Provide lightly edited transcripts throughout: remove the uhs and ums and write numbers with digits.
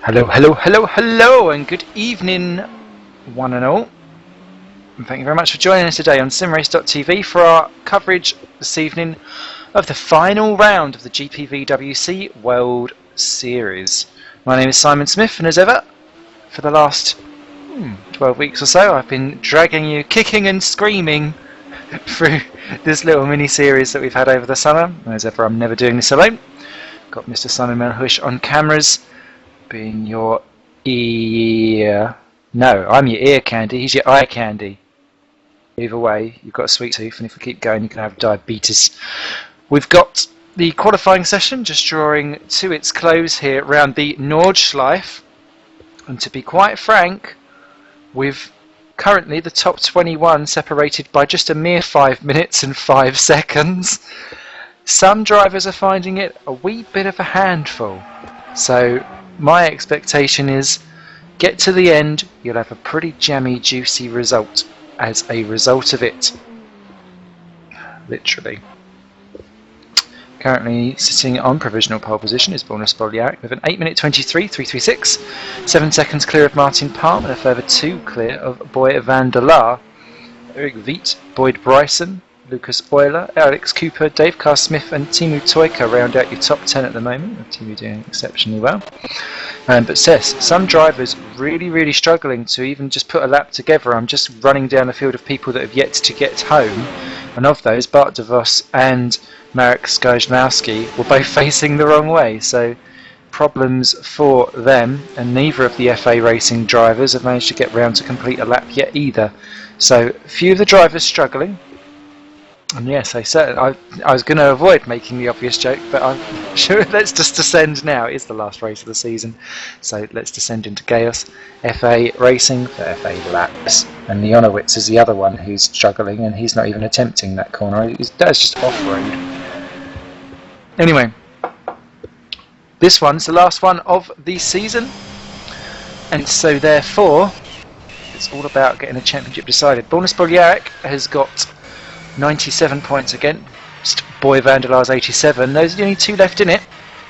Hello, hello, hello, hello, and good evening, one and all. And thank you very much for joining us today on simrace.tv for our coverage this evening of the final round of the GPVWC World Series. My name is Simon Smith, and as ever, for the last 12 weeks or so, I've been dragging you kicking and screaming through this little mini-series that we've had over the summer. As ever, I'm never doing this alone. Got Mr. Simon Melhush on cameras, being your ear... No, I'm your ear candy, he's your eye candy. Either way, you've got a sweet tooth, and if we keep going you can have diabetes. We've got the qualifying session just drawing to its close here around the Nordschleife. And to be quite frank, with currently the top 21 separated by just a mere 5 minutes and 5 seconds, some drivers are finding it a wee bit of a handful. So my expectation is, get to the end, you'll have a pretty jammy, juicy result as a result of it. Literally. Currently sitting on provisional pole position is Borna Spoljaric with an 8 minute 23.336, 7 seconds clear of Martin Palm and a further 2 clear of Boy van der Laar. Eric Viet, Boyd Bryson, Lucas Euler, Alex Cooper, Dave Carr-Smith and Timu Toika round out your top 10 at the moment. Timu doing exceptionally well. But Sess, some drivers really struggling to even just put a lap together. I'm just running down a field of people that have yet to get home. And of those, Bart de Vos and Marek Skrzydlowski were both facing the wrong way. So problems for them, and neither of the FA racing drivers have managed to get round to complete a lap yet either. So a few of the drivers struggling. And yes, I was going to avoid making the obvious joke, but I'm sure let's just descend now. It is the last race of the season, so let's descend into chaos. FA Racing for FA Laps, and Leonowitz is the other one who's struggling, and he's not even attempting that corner. That's just off-road. Anyway, this one's the last one of the season, and so therefore it's all about getting a championship decided. Borna Spoljaric has got 97 points against Boy van der Laar's 87. Those are the only 2 left in it,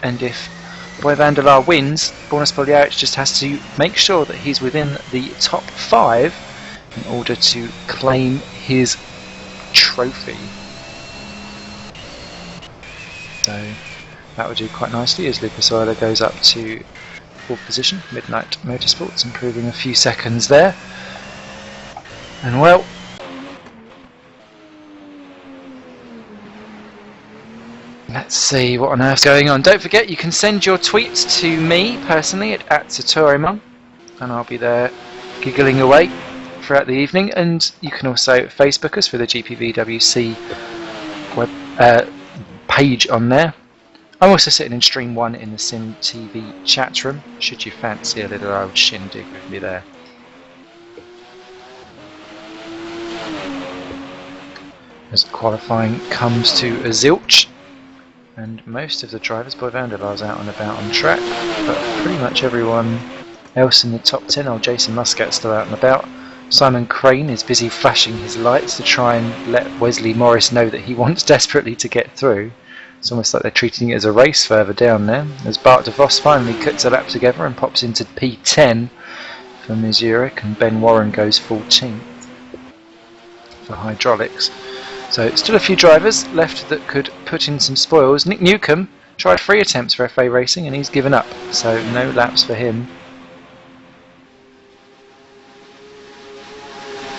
and if Boy van der Laar wins, Borna Spoljaric just has to make sure that he's within the top 5 in order to claim his trophy. So that would do quite nicely as Lucas Euler goes up to 4th position. Midnight Motorsports improving a few seconds there. And well, let's see what on earth's going on. Don't forget, you can send your tweets to me personally at @Satorimo, and I'll be there giggling away throughout the evening. And you can also Facebook us for the GPVWC web page on there. I'm also sitting in Stream 1 in the Sim TV chat room, should you fancy a little old shindig with me there. As qualifying comes to a zilch. And most of the drivers, Boy van der Laar's out and about on track, but pretty much everyone else in the top 10, Jason Muscat's still out and about. Simon Crane is busy flashing his lights to try and let Wesley Morris know that he wants desperately to get through. It's almost like they're treating it as a race further down there, as Bart de Vos finally cuts a lap together and pops into P10 for Misuric, and Ben Warren goes 14th for hydraulics. So still a few drivers left that could put in some spoils. Nick Newcomb tried 3 attempts for FA Racing and he's given up, so no laps for him.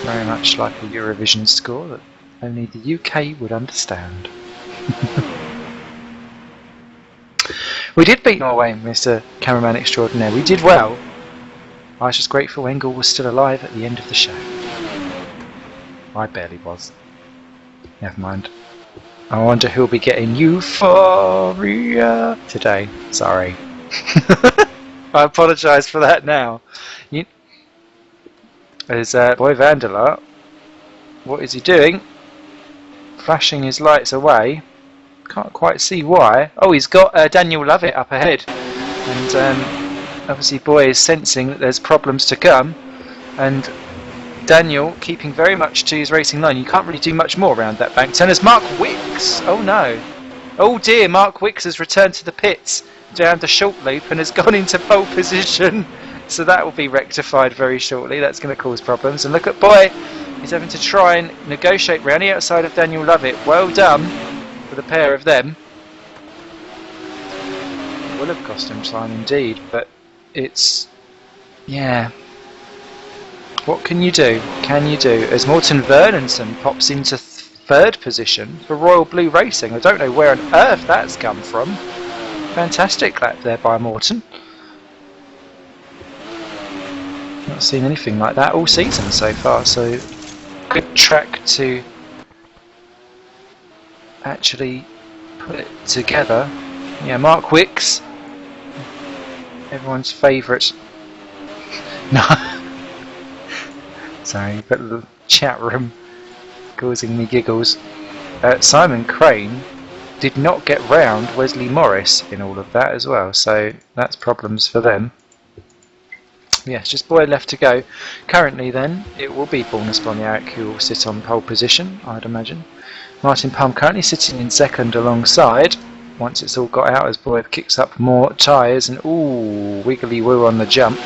Very much like a Eurovision score that only the UK would understand. We did beat Norway, Mr. Cameraman Extraordinaire. We did well. I was just grateful Engel was still alive at the end of the show. I barely was. Never mind. I wonder who'll be getting euphoria today. Sorry. I apologise for that now. There's Boy Vanderlaar. What is he doing? Flashing his lights away. Can't quite see why. Oh, he's got Daniel Lovett up ahead. And obviously Boy is sensing that there's problems to come. And Daniel keeping very much to his racing line. You can't really do much more around that bank turn. As Mark Wicks. Oh no. Oh dear, Mark Wicks has returned to the pits down the short loop and has gone into pole position. So that will be rectified very shortly. That's going to cause problems. And look at Boy. He's having to try and negotiate round the outside of Daniel Lovett. Well done for the pair of them. It will have cost him time indeed, but it's... yeah. What can you do? Can you do? As Morten Vernonson pops into 3rd position for Royal Blue Racing. I don't know where on earth that's come from. Fantastic lap there by Morten. Not seen anything like that all season so far, so good track to actually put it together. Yeah, Mark Wicks, everyone's favourite. No, sorry, but the chat room causing me giggles. Simon Crane did not get round Wesley Morris in all of that as well, so that's problems for them. Yes, just Boy left to go. Currently then, it will be Bornas Boniaric who will sit on pole position, I'd imagine. Martin Palm currently sitting in 2nd alongside, once it's all got out as Boy kicks up more tyres and ooh, wiggly woo on the jump.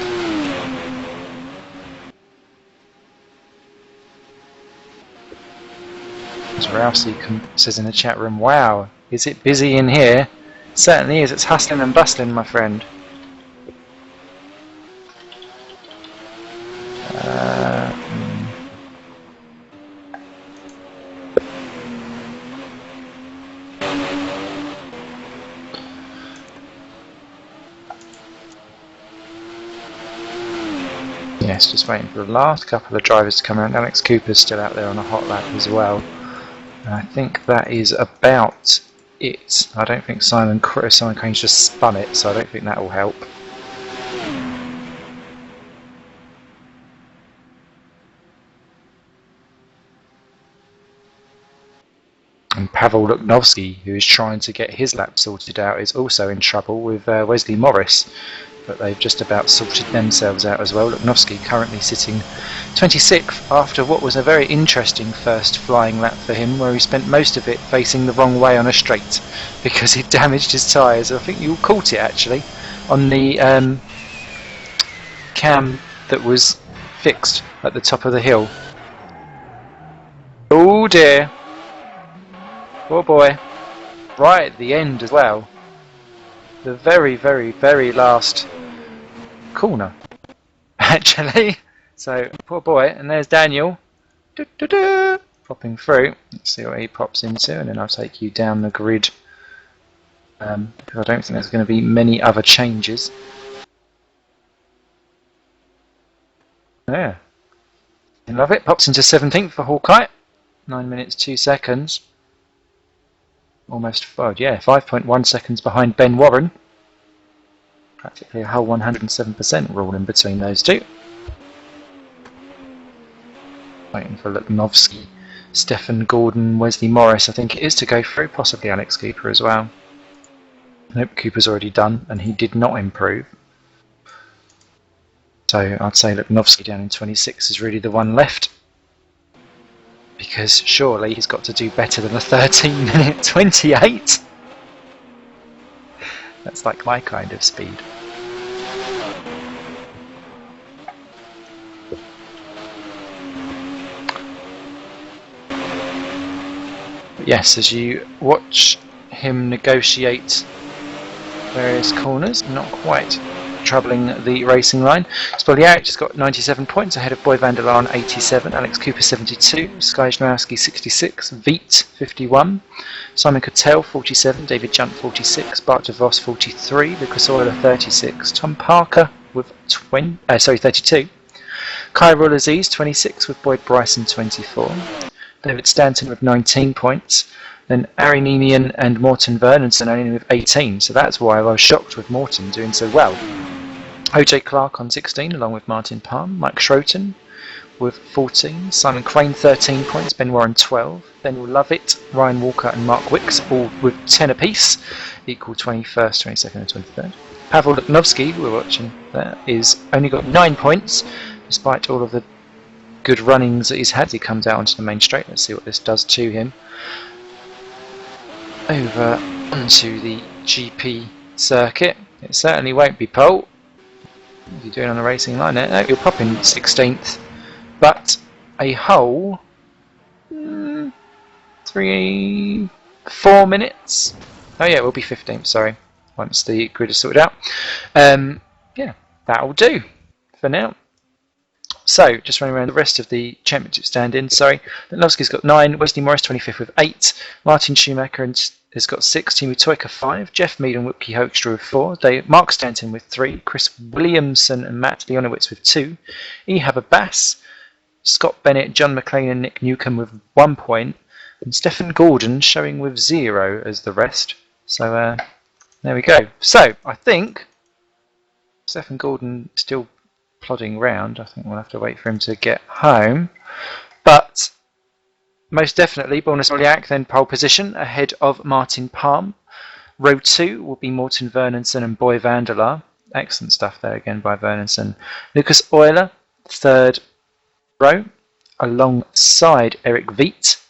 As Rousey says in the chat room, wow, is it busy in here? It certainly is, it's hustling and bustling, my friend. Yes, just waiting for the last couple of drivers to come around. Alex Cooper's still out there on a hot lap as well. And I think that is about it. I don't think Simon Crane's just spun it, so I don't think that will help. And Pavel Luknovsky, who is trying to get his lap sorted out, is also in trouble with Wesley Morris. But they've just about sorted themselves out as well. Luknovsky currently sitting 26th after what was a very interesting first flying lap for him, where he spent most of it facing the wrong way on a straight because he damaged his tyres. I think you caught it actually on the cam that was fixed at the top of the hill. Oh dear. Poor Boy. Right at the end as well. The very, very, very last corner, actually. So, poor Boy. And there's Daniel. Popping through. Let's see what he pops into, and then I'll take you down the grid. Because I don't think there's going to be many other changes. Yeah. I love it. Pops into 17th for Hawkeye. 9 minutes 2 seconds. Almost, well, yeah, 5.1 seconds behind Ben Warren. Practically a whole 107% rule in between those two. Waiting for Luknovsky, Stefan Gordon, Wesley Morris, I think it is, to go through. Possibly Alex Cooper as well. Nope, Cooper's already done, and he did not improve. So I'd say Luknovsky down in 26 is really the one left. Because surely he's got to do better than a 13-minute 28. That's like my kind of speed. yes, as you watch him negotiate various corners, not quite troubling the racing line. Spoljaric just got 97 points ahead of Boy van der Laan 87, Alex Cooper 72, Sky Jnowski 66, Veet 51, Simon Cattell 47, David Junt 46, Bart de Vos 43, Lucas Euler 36, Tom Parker with 32, Kyril Aziz 26 with Boyd Bryson 24, David Stanton with 19 points, then Ari Nemian and Morten Vernonsen only with 18, so that's why I was shocked with Morten doing so well. OJ Clark on 16 along with Martin Palm, Mike Schroten with 14, Simon Crane 13 points, Ben Warren 12, Daniel Lovett, Ryan Walker and Mark Wicks all with 10 apiece, equal 21st, 22nd and 23rd. Pavel Luknovsky, who we're watching there, is only got 9 points, despite all of the good runnings that he's had. He comes out onto the main straight. Let's see what this does to him. Over onto the GP circuit. It certainly won't be pole. What are you doing on the racing line there? No, you'll pop in 16th, but a whole 4 minutes. Oh yeah, it will be 15th, sorry, once the grid is sorted out. Yeah, that'll do for now. So, just running around the rest of the championship stand-in. Sorry, Lutnowski's got 9, Wesley Morris 25th with 8, Martin Schumacher has got 6, Timu Toika 5, Jeff Mead and Wipke Hoekstra with 4, Mark Stanton with 3, Chris Williamson and Matt Leonowitz with 2, Ehab Abbas, Scott Bennett, John McLean and Nick Newcomb with 1 point, and Stephen Gordon showing with 0 as the rest. So, there we go. So, I think Stephen Gordon still plodding round. I think we'll have to wait for him to get home, but most definitely Borna Spoljaric then pole position ahead of Martin Palm. Row 2 will be Morten Vernonsen and Boy van der Laan. Excellent stuff there again by Vernonsen. Lucas Euler, 3rd row, alongside Eric Veet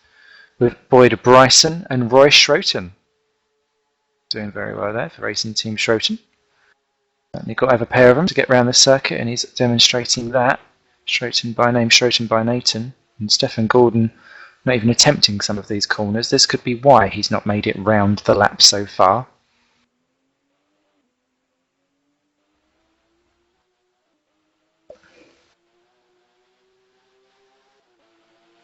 with Boyd Bryson and Roy Schroten. Doing very well there for Racing Team Schroten. Certainly got to have a pair of them to get around the circuit, and he's demonstrating that. Schroten by name, Schroten by Nathan, and Stephen Gordon not even attempting some of these corners. This could be why he's not made it round the lap so far.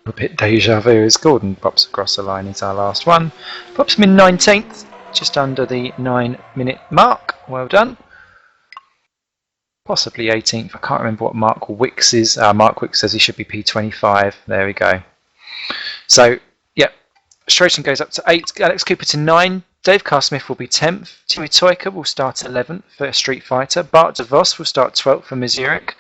A bit deja vu as Gordon pops across the line. It's our last one. Pops him in 19th, just under the 9-minute mark. Well done. Possibly 18th. I can't remember what Mark Wicks is. Mark Wicks says he should be P25. There we go. So, yeah, Schroten goes up to 8. Alex Cooper to 9. Dave Carr-Smith will be 10th. Timu Toika will start 11th for Street Fighter. Bart de Vos will start 12th for Misuric.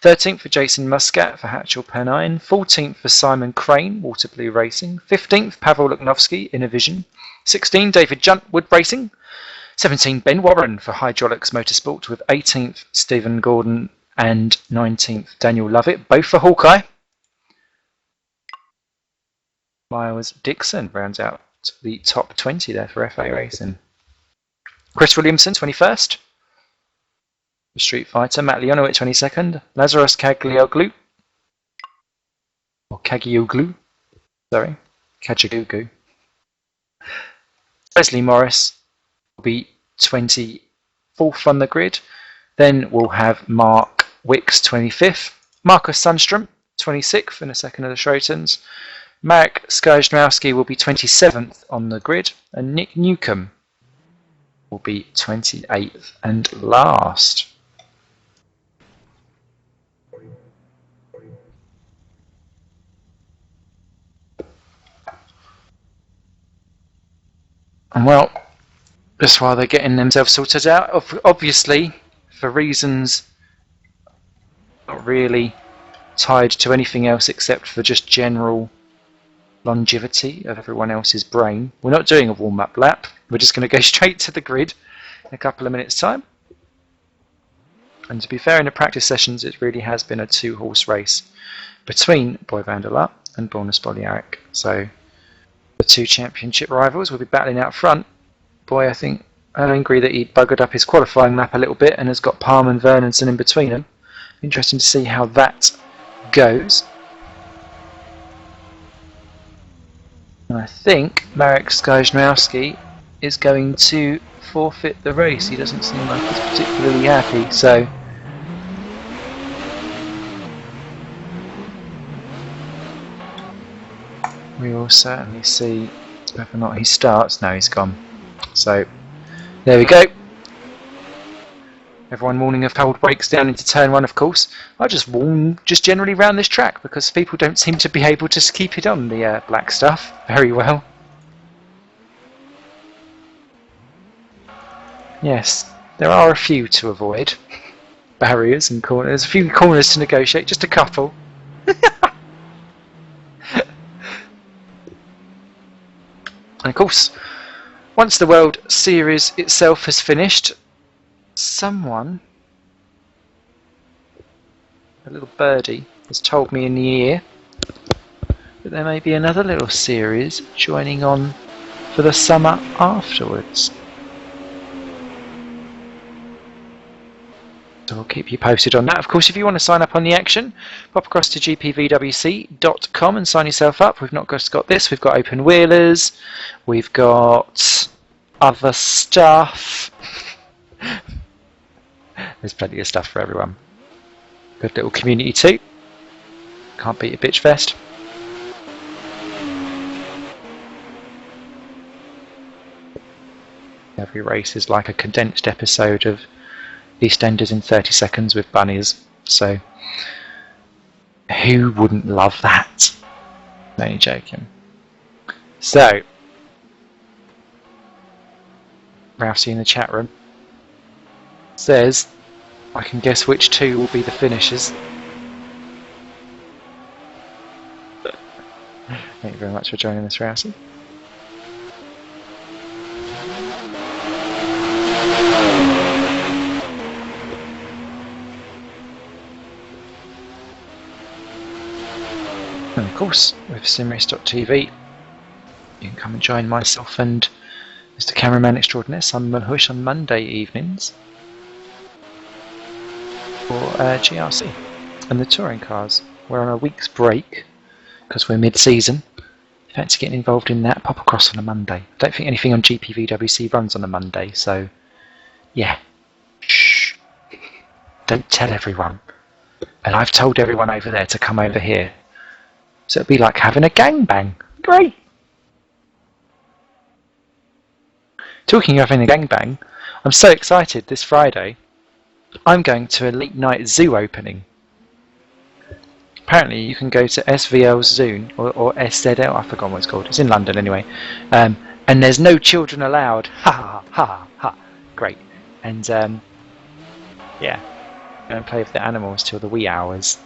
13th for Jason Muscat for Hatchel Pennine. 14th for Simon Crane, Waterblue Racing. 15th, Pavel Luknovsky, Innovision. 16, David Junt, Wood Racing. 17, Ben Warren for Hydraulics Motorsport with 18th, Stephen Gordon and 19th, Daniel Lovett, both for Hawkeye. Miles Dixon rounds out the top 20 there for FA Racing. Chris Williamson, 21st. For Street Fighter, Matt Leonowitz, 22nd. Lazarus Kaglioglu. Or Kagioglu. Sorry. Kajagugu. Wesley Morris will be 24th on the grid. Then we'll have Mark Wicks, 25th. Marcus Sundstrom, 26th in a second of the Schrotens. Marek Skajnowski will be 27th on the grid. And Nick Newcomb will be 28th and last. And well, just while they're getting themselves sorted out, obviously, for reasons not really tied to anything else except for just general longevity of everyone else's brain, we're not doing a warm-up lap. We're just going to go straight to the grid in a couple of minutes' time. And to be fair, in the practice sessions, it really has been a 2-horse race between Boy van der Laan and Borna Spoljaric. So the 2 championship rivals will be battling out front. Boy, I think I'm angry that he buggered up his qualifying lap a little bit and has got Palm and Vernonsen in between them. Interesting to see how that goes. And I think Marek Skajnowski is going to forfeit the race. He doesn't seem like he's particularly happy, so we will certainly see whether or not he starts. No, he's gone. So there we go. Everyone warning of hold breaks down into turn 1, of course. I just warn just generally round this track because people don't seem to be able to keep it on the black stuff very well. Yes, there are a few to avoid. Barriers and corners, a few corners to negotiate, just a couple. And of course, once the World Series itself has finished, someone, a little birdie, has told me in the ear that there may be another little series joining on for the summer afterwards. So I'll keep you posted on that. Of course, if you want to sign up on the action, pop across to GPVWC.com and sign yourself up. We've not just got this, we've got open wheelers, we've got other stuff. There's plenty of stuff for everyone. Good little community too. Can't beat a bitch fest. Every race is like a condensed episode of EastEnders in 30 seconds with bunnies, so who wouldn't love that? Only joking. So, Rousey in the chat room says, I can guess which two will be the finishers. Thank you very much for joining us, Rousey. And of course, with simrace.tv, you can come and join myself and Mr. Cameraman Extraordinaire, Simon Mulhush, on Monday evenings for GRC and the touring cars. We're on a week's break because we're mid-season. If you fancy getting involved in that, pop across on a Monday. I don't think anything on GPVWC runs on a Monday, so yeah. Shh. Don't tell everyone. And I've told everyone over there to come over here. So it'd be like having a gangbang. Great! Talking of having a gangbang, I'm so excited this Friday. I'm going to a late night zoo opening. Apparently you can go to SVL Zoo or SZL, I forgot what it's called. It's in London anyway. And there's no children allowed. Ha ha ha ha. Great. And yeah, go and play with the animals till the wee hours.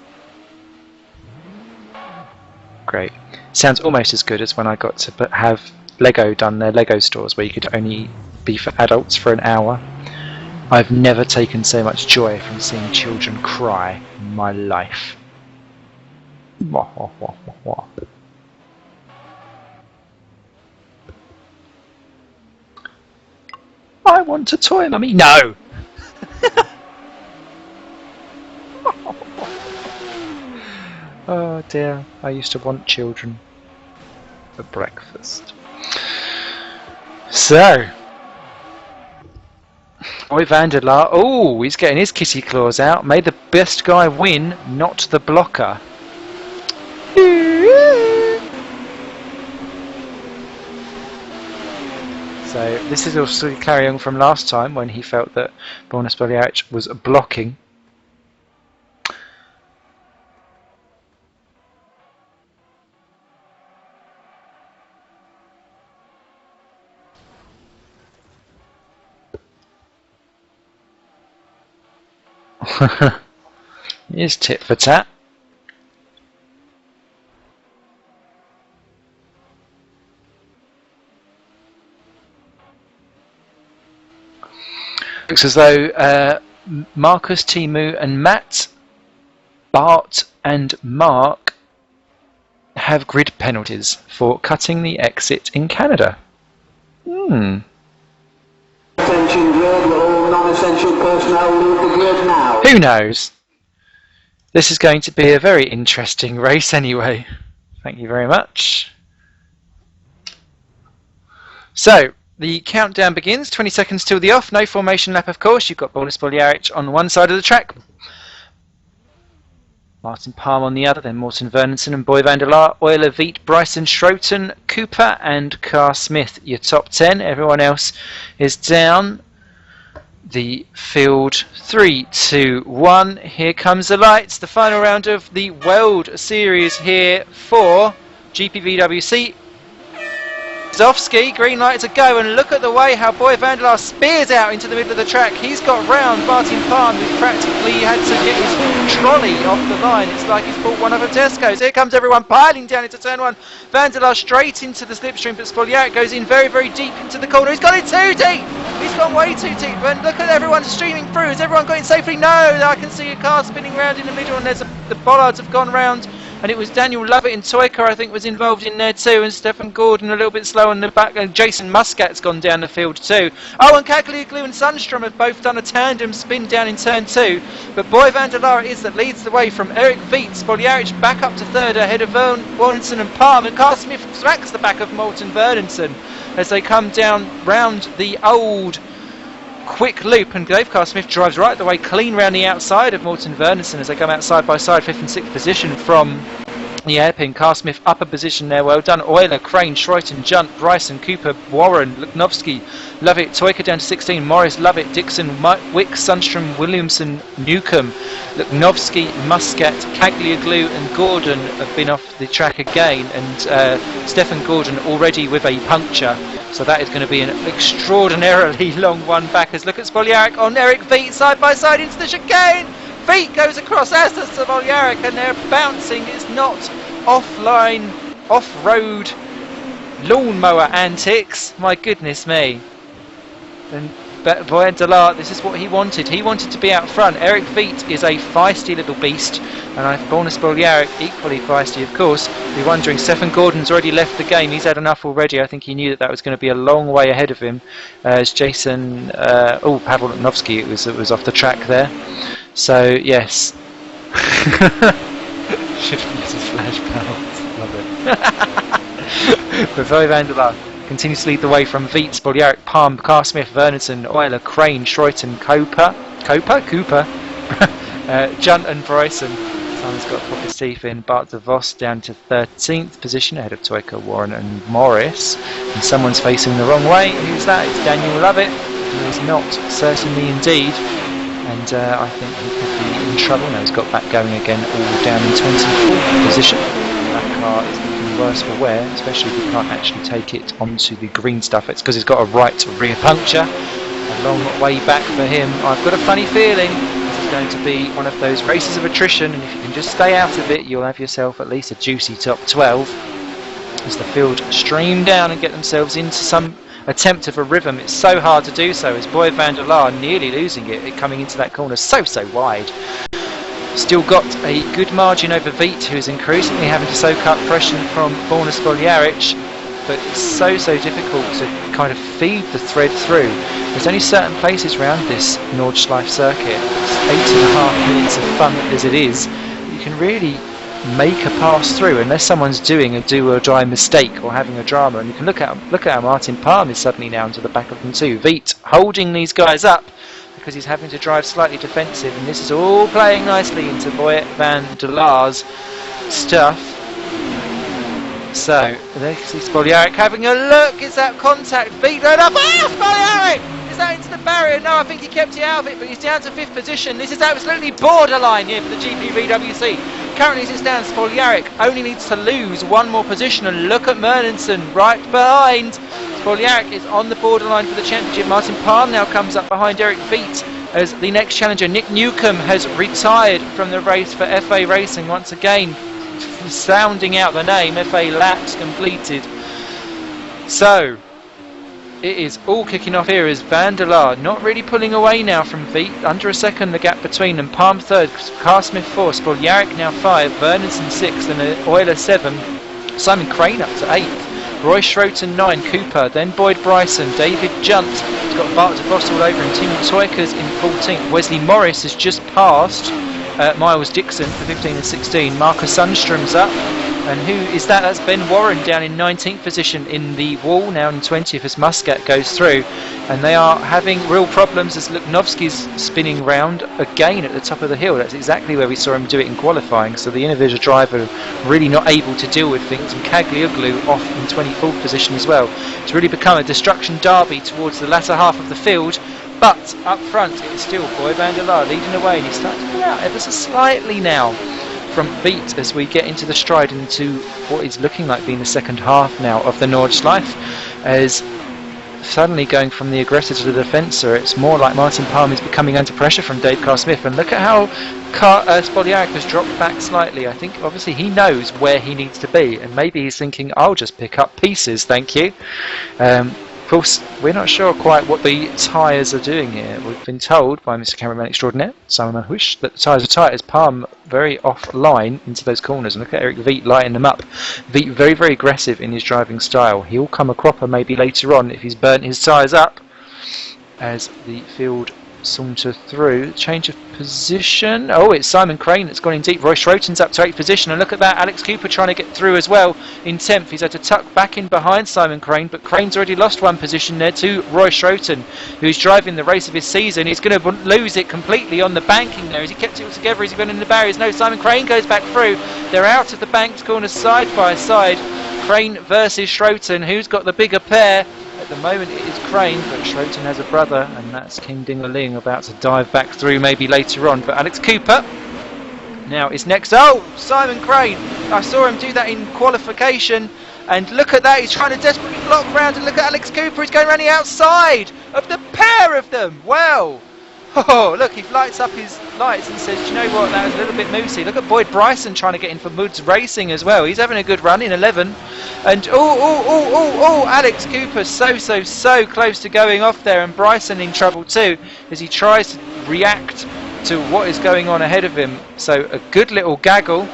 Great. Sounds almost as good as when I got to have Lego done their Lego stores where you could only be for adults for an hour. I've never taken so much joy from seeing children cry in my life. I want a toy, Mummy. No! Oh dear, I used to want children for breakfast. So, Boy Vanderlaar, oh, he's getting his kitty claws out. May the best guy win, not the blocker. So this is also carrying on from last time when he felt that Borna Spoljaric was blocking. Here's tit for tat. Looks as though Marcus, Timu and Matt, Bart and Mark have grid penalties for cutting the exit in Canada. Attention grid, all non-essential personnel leave the grid now. Who knows? This is going to be a very interesting race anyway. Thank you very much. So the countdown begins. 20 seconds till the off. No formation lap, of course. You've got Borna Spoljaric on one side of the track, Martin Palm on the other, then Morten Vernonsen and Boy van der Laar, Euler, Veet, Bryson, Schroten, Cooper and Carr Smith. Your top 10. Everyone else is down the field. 3, 2, 1. Here comes the lights. The final round of the World Series here for GPVWC. Zofsky, green light to go, and look at the way how Boy van der Laar spears out into the middle of the track. He's got round Martin Palm, who practically had to get his trolley off the line. It's like he's bought one of a Tesco's. Here comes everyone piling down into turn 1. Van der Laar straight into the slipstream, but Spoljaric goes in very, very deep into the corner. He's got it too deep! He's gone way too deep, and look at everyone streaming through. Has everyone got in safely? No! I can see a car spinning round in the middle, and the bollards have gone round. And it was Daniel Lovett in Toyka, I think, was involved in there too, and Stefan Gordon a little bit slow on the back, and Jason Muscat's gone down the field too. Oh, and Caglioglu and Sundstrom have both done a tandem spin down in turn 2, but Boy van der Laar is that leads the way from Erik Veet. Spoljaric back up to third ahead of Vernonsen and Palm, and Carl Smith smacks the back of Morten Vernonsen as they come down round the old quick loop, and Dave Carl Smith drives right the way clean round the outside of Morten Vernonsen as they come out side by side, 5th and 6th position from the hairpin. Carl Smith upper position there, well done. Euler, Crane, Schreuten, Junt, Bryson, Cooper, Warren, Luknovsky, Lovett, Toyka down to 16, Morris, Lovett, Dixon, Wick, Sundstrom, Williamson, Newcomb, Luknovsky, Muscat, Caglioglu and Gordon have been off the track again, and Stefan Gordon already with a puncture. So that is going to be an extraordinarily long one back, as look at Spoljaric on Erik Veet side by side into the chicane. Veet goes across, as does Spoljaric, and they're bouncing. It's not offline, off-road lawnmower antics. My goodness me. And Boy van der Laar, this is what he wanted. He wanted to be out front. Erik Veet is a feisty little beast, and Borna Spoljaric equally feisty, of course. You're wondering, Stefan Gordon's already left the game. He's had enough already. I think he knew that was going to be a long way ahead of him. As Jason, Pavel Luknovsky, it was off the track there. So yes, should have used his flash powers. Love it. But Boy van der Laar continues to lead the way from Veet, Spoljaric, Palm, Carl Smith, Vernonsen, Euler, Crane, Schreuten, Cooper, Junt and Bryson. Simon's got Pocket Teeth in. Bart de Vos down to 13th position ahead of Toyka, Warren and Morris. And someone's facing the wrong way. Who's that? It's Daniel Lovett. He is not, certainly indeed. And I think he could be in trouble now. He's got back going again, all down in 24th position. That car is looking worse for wear, especially if you can't actually take it onto the green stuff. It's because it's got a right rear puncture. A long way back for him. I've got a funny feeling this is going to be one of those races of attrition, and if you can just stay out of it, you'll have yourself at least a juicy top 12 as the field stream down and get themselves into some attempt of a rhythm. It's so hard to do so, as Boy van der Laar nearly losing it coming into that corner so wide. Still got a good margin over Veet, who is increasingly having to soak up pressure from Borna Spoljaric, but it's so difficult to kind of feed the thread through. There's only certain places around this Nordschleife circuit, it's 8.5 minutes of fun as it is, you can really make a pass through unless someone's doing a do or die mistake or having a drama. And you can look at how Martin Palm is suddenly now into the back of them too. Veet holding these guys up because he's having to drive slightly defensive, and this is all playing nicely into Boy van der Laar's stuff. So there you see Spoljaric having a look. Is that contact? Veet going up. Spoljaric! Is that into the barrier? No, I think he kept it out of it, but he's down to 5th position. This is absolutely borderline here for the GPVWC. Currently, as it stands, Spoljaric only needs to lose one more position, and look at Vernonsen right behind. Spoljaric is on the borderline for the championship. Martin Palm now comes up behind Erik Veet as the next challenger. Nick Newcomb has retired from the race for FA Racing once again, sounding out the name. FA laps completed. So it is all kicking off here as Van der Laar not really pulling away now from Veet. Under a second the gap between them. Palm 3rd, Carl Smith 4th, Spoljaric now 5, Vernonsen 6th and Euler 7. Simon Crane up to 8th. Roy Schroten 9, Cooper, then Boyd Bryson, David Junt has got Bart de Vos all over him, Timmy Toyka's in 14th, Wesley Morris has just passed Miles Dixon for 15 and 16, Marcus Sundstrom's up, And who is that? That's Ben Warren down in 19th position in the wall, now in 20th as Muscat goes through. And they are having real problems as Luknovski's spinning round again at the top of the hill. That's exactly where we saw him do it in qualifying. So the individual driver really not able to deal with things. And Caglioglu off in 24th position as well. It's really become a destruction derby towards the latter half of the field. But up front, it's still Boy van der Laar leading away, and he's starting to pull out ever so slightly now from Beat as we get into the stride into what is looking like being the second half now of the Nordschleife, as suddenly going from the aggressor to the defensor, it's more like Martin Palm is becoming under pressure from Dave Carr-Smith. And look at how Spoljaric has dropped back slightly. I think obviously he knows where he needs to be, and maybe he's thinking, I'll just pick up pieces, thank you. Of course, we're not sure quite what the tyres are doing here. We've been told by Mr. Cameraman Extraordinaire, Simon Manhuish, that the tyres are tight as Palm very offline into those corners. And look at Eric Veit lighting them up. Veit very, very aggressive in his driving style. He'll come a cropper maybe later on if he's burnt his tyres up as the field saunter through. Change of position. Oh, it's Simon Crane that's gone in deep. Roy Schroten's up to 8th position, and look at that, Alex Cooper trying to get through as well in 10th. He's had to tuck back in behind Simon Crane, but Crane's already lost one position there to Roy Schroten, who's driving the race of his season. He's going to lose it completely on the banking there. Has he kept it all together? Has he been in the barriers? No, Simon Crane goes back through. They're out of the banked corner side by side. Crane versus Schroten. Who's got the bigger pair? At the moment it is Crane, but Schroten has a brother, and that's King Ding-a-Ling about to dive back through maybe later on. But Alex Cooper now is next. Oh, Simon Crane! I saw him do that in qualification, and look at that, he's trying to desperately block round, and look at Alex Cooper, he's going around the outside of the pair of them! Wow! Oh, look, he lights up his lights and says, do you know what, that was a little bit moosey. Look at Boyd Bryson trying to get in for Moods Racing as well. He's having a good run in 11. And Alex Cooper so close to going off there, and Bryson in trouble too as he tries to react to what is going on ahead of him. So a good little gaggle,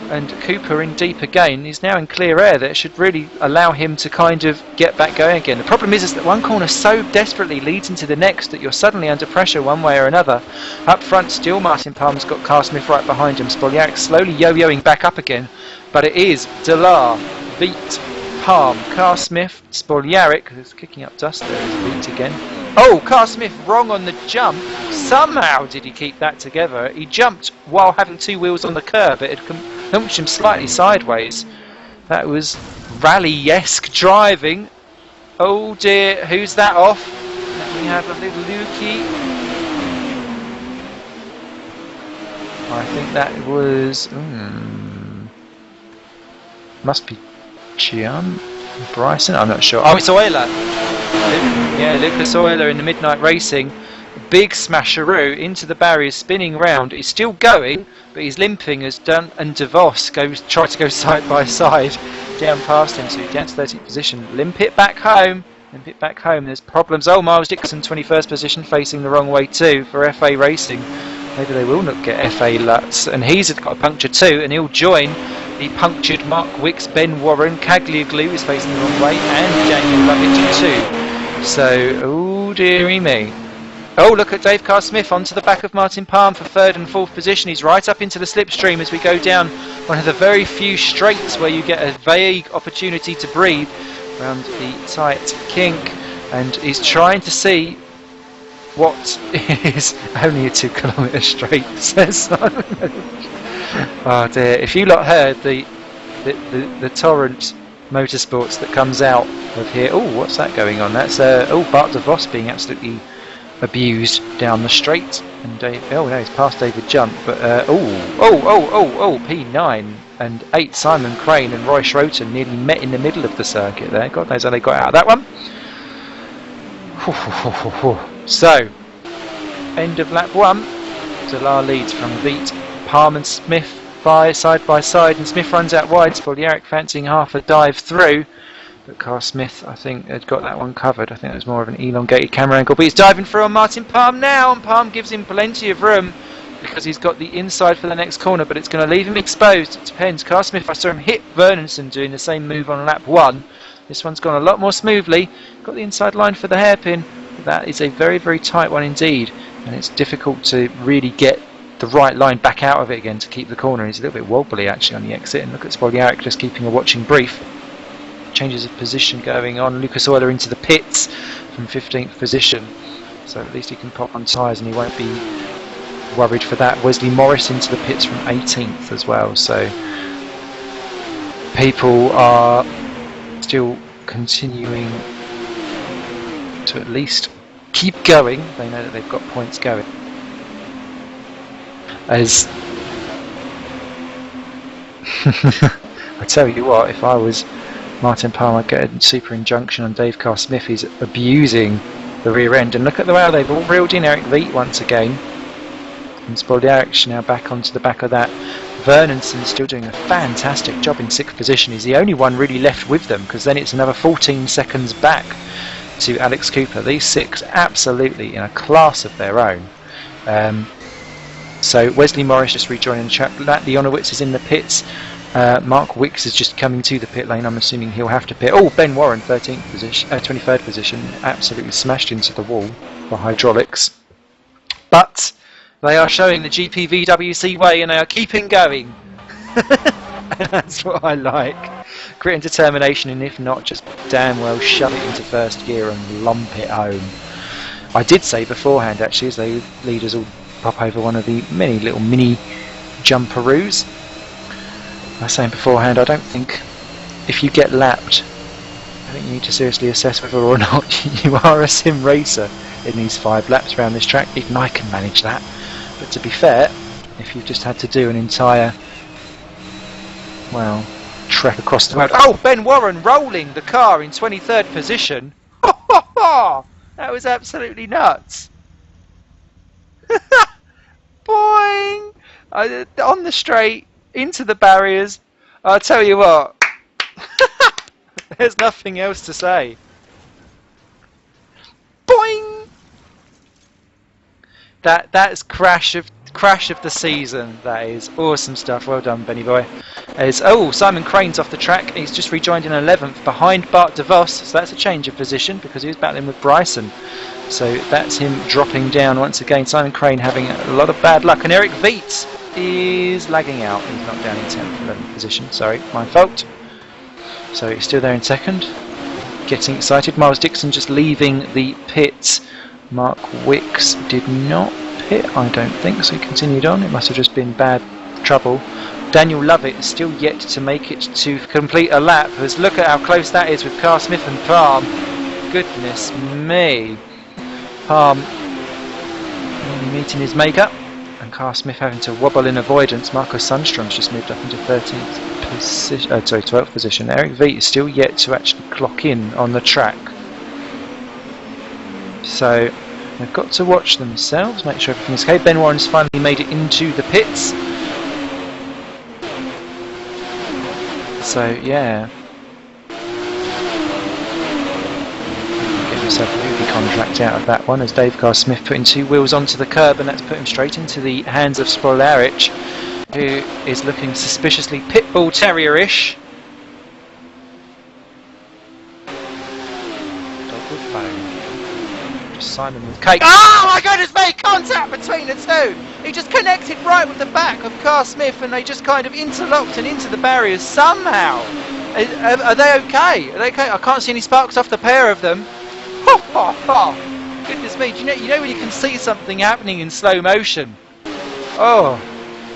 and Cooper in deep again. He's now in clear air. That should really allow him to kind of get back going again. The problem is that one corner so desperately leads into the next that you're suddenly under pressure one way or another. Up front still Martin Palm's got Carr-Smith right behind him. Spoljaric slowly yo-yoing back up again, but it is de Laar, Veit, Palm, Carr-Smith, Spoljaric, who's kicking up dust there, is Veit again. Oh, Carr-Smith wrong on the jump. Somehow did he keep that together. He jumped while having two wheels on the curb. It had punched him slightly sideways. That was rally-esque driving. Oh dear, who's that off? Let me have a little looky. I think that was... must be Gian Bryson, I'm not sure. Oh, it's Euler. Yeah, Lucas Euler in the Midnight Racing. Big smasheroo into the barriers, spinning round. He's still going, but he's limping as Dunn and DeVos try to go side by side down past him, so he's down to 30th position. Limp it back home. There's problems. Oh, Miles Dixon, 21st position, facing the wrong way too for FA Racing. Maybe they will not get FA Lutz. And he's got a puncture too, and he'll join the punctured Mark Wicks, Ben Warren. Caglioglu is facing the wrong way, and Daniel Lovett too. So, oh dearie me. Oh, look at Dave Carr-Smith onto the back of Martin Palm for 3rd and 4th position. He's right up into the slipstream as we go down one of the very few straights where you get a vague opportunity to breathe around the tight kink, and he's trying to see what is only a 2 kilometre straight, says Simon. Oh dear, if you lot heard the torrent motorsports that comes out of here. Oh, what's that going on? That's Bart de Vos being absolutely abused down the straight, and no, he's past David Jump, but P9 and 8 Simon Crane and Roy Schroten nearly met in the middle of the circuit there. God knows how they got out of that one. So, end of lap 1. de Laar leads from Veit, Palm and Smith side by side, and Smith runs out wide. Spoljaric fancying half a dive through, but Carr-Smith, I think, had got that one covered. I think it was more of an elongated camera angle, but he's diving through on Martin Palm now, and Palm gives him plenty of room because he's got the inside for the next corner, but it's going to leave him exposed. It depends. Carr-Smith, I saw him hit Vernonson doing the same move on lap 1. This one's gone a lot more smoothly. Got the inside line for the hairpin. That is a very, very tight one indeed, and it's difficult to really get the right line back out of it again to keep the corner. He's a little bit wobbly actually on the exit, and look at Spoljaric just keeping a watching brief. Changes of position going on. Lucas Euler into the pits from 15th position, so at least he can pop on tyres and he won't be worried for that. Wesley Morris into the pits from 18th as well, so people are still continuing to at least keep going. They know that they've got points going. As I tell you what, if I was Martin Palmer, I'd get a super injunction on Dave Carr-Smith. He's abusing the rear end, and look at the way they've all reeled in Eric Veet once again, and Spoljaric now back onto the back of that. Vernonson's still doing a fantastic job in 6th position. He's the only one really left with them, because then it's another 14 seconds back to Alex Cooper. These 6 absolutely in a class of their own. So Wesley Morris just rejoining the track. Matt Leonowitz is in the pits. Mark Wicks is just coming to the pit lane. I'm assuming he'll have to pit. Oh, Ben Warren, 13th position, 23rd position, absolutely smashed into the wall for hydraulics. But they are showing the GPVWC way, and they are keeping going. And that's what I like. Grit and determination, and if not, just damn well shove it into first gear and lump it home. I did say beforehand, actually, as the leaders all pop over one of the many little mini jumperoos, I was saying beforehand, I don't think if you get lapped, I think you need to seriously assess whether or not you are a sim racer in these 5 laps around this track. Even I can manage that. But to be fair, if you've just had to do an entire, well, trek across the road. Oh, Ben Warren rolling the car in 23rd position. That was absolutely nuts. Boing! On the straight, into the barriers. I'll tell you what, there's nothing else to say. Boing! That's crash of the season. That is awesome stuff. Well done, Benny boy. Oh, Simon Crane's off the track. He's just rejoined in 11th behind Bart DeVos, so that's a change of position because he was battling with Bryson. So that's him dropping down once again. Simon Crane having a lot of bad luck, and Eric Veet is lagging out. He's not down in 10th, 11th position. Sorry, my fault. So he's still there in 2nd. Getting excited. Miles Dixon just leaving the pits. Mark Wicks did not pit, I don't think, so he continued on. It must have just been bad trouble. Daniel Lovett is still yet to make it to complete a lap. As look at how close that is with Carr-Smith and Palm. Goodness me. Palm meeting his makeup, and Carr-Smith having to wobble in avoidance. Marco Sundstrom's just moved up into 13th position, 12th position. Eric Veet is still yet to actually clock in on the track. So they've got to watch themselves, make sure everything's okay. Ben Warren's finally made it into the pits. So yeah, get yourself a movie contract out of that one, as Dave Carr-Smith putting 2 wheels onto the curb, and that's put him straight into the hands of Spoljaric, who is looking suspiciously pitbull terrier-ish. Simon with cake. Oh my goodness me! Contact between the two! He just connected right with the back of Carr-Smith, and they just kind of interlocked and into the barriers somehow. Are they okay? Are they okay? I can't see any sparks off the pair of them. Ho ho ho! Goodness me! Do you know when you can see something happening in slow motion? Oh,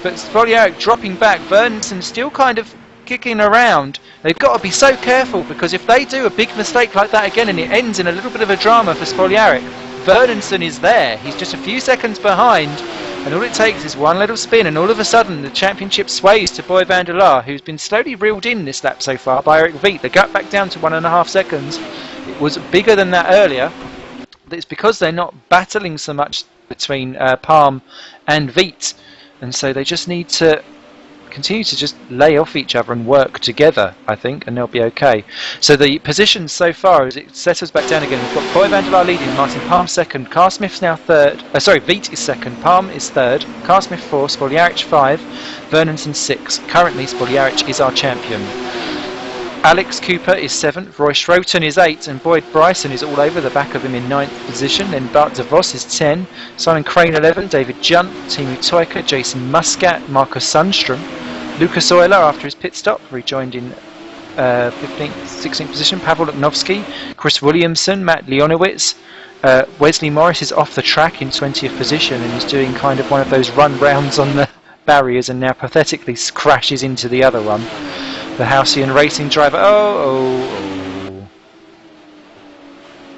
but Spoljaric dropping back. Vernonson still kind of kicking around. They've got to be so careful, because if they do a big mistake like that again and it ends in a little bit of a drama for Spoljaric, Vernonson is there. He's just a few seconds behind, and all it takes is one little spin, and all of a sudden the championship sways to Boy van der Laar, who's been slowly reeled in this lap so far by Eric Veet. They got back down to 1.5 seconds. It was bigger than that earlier. It's because they're not battling so much between Palm and Veet, and so they just need to continue to just lay off each other and work together, I think, and they'll be okay. So the positions so far, as it settles back down again, we've got Boy van der Laar leading, Martin Palm 2nd, Carr-Smith's now 3rd, Veet is 2nd, Palm is 3rd, Carr-Smith 4, Spoljaric 5, Vernonson 6. Currently Spoljaric is our champion. Alex Cooper is 7th, Roy Schroten is 8th, and Boyd Bryson is all over the back of him in 9th position. Then Bart de Vos is 10, Simon Crane 11, David Junt, Timu Toika, Jason Muscat, Marcus Sundstrom, Lucas Euler after his pit stop rejoined in 15th, 16th position, Pavel Luknovsky, Chris Williamson, Matt Leonowitz. Wesley Morris is off the track in 20th position and is doing kind of one of those run rounds on the barriers and now pathetically crashes into the other one. The Halcyon Racing driver, oh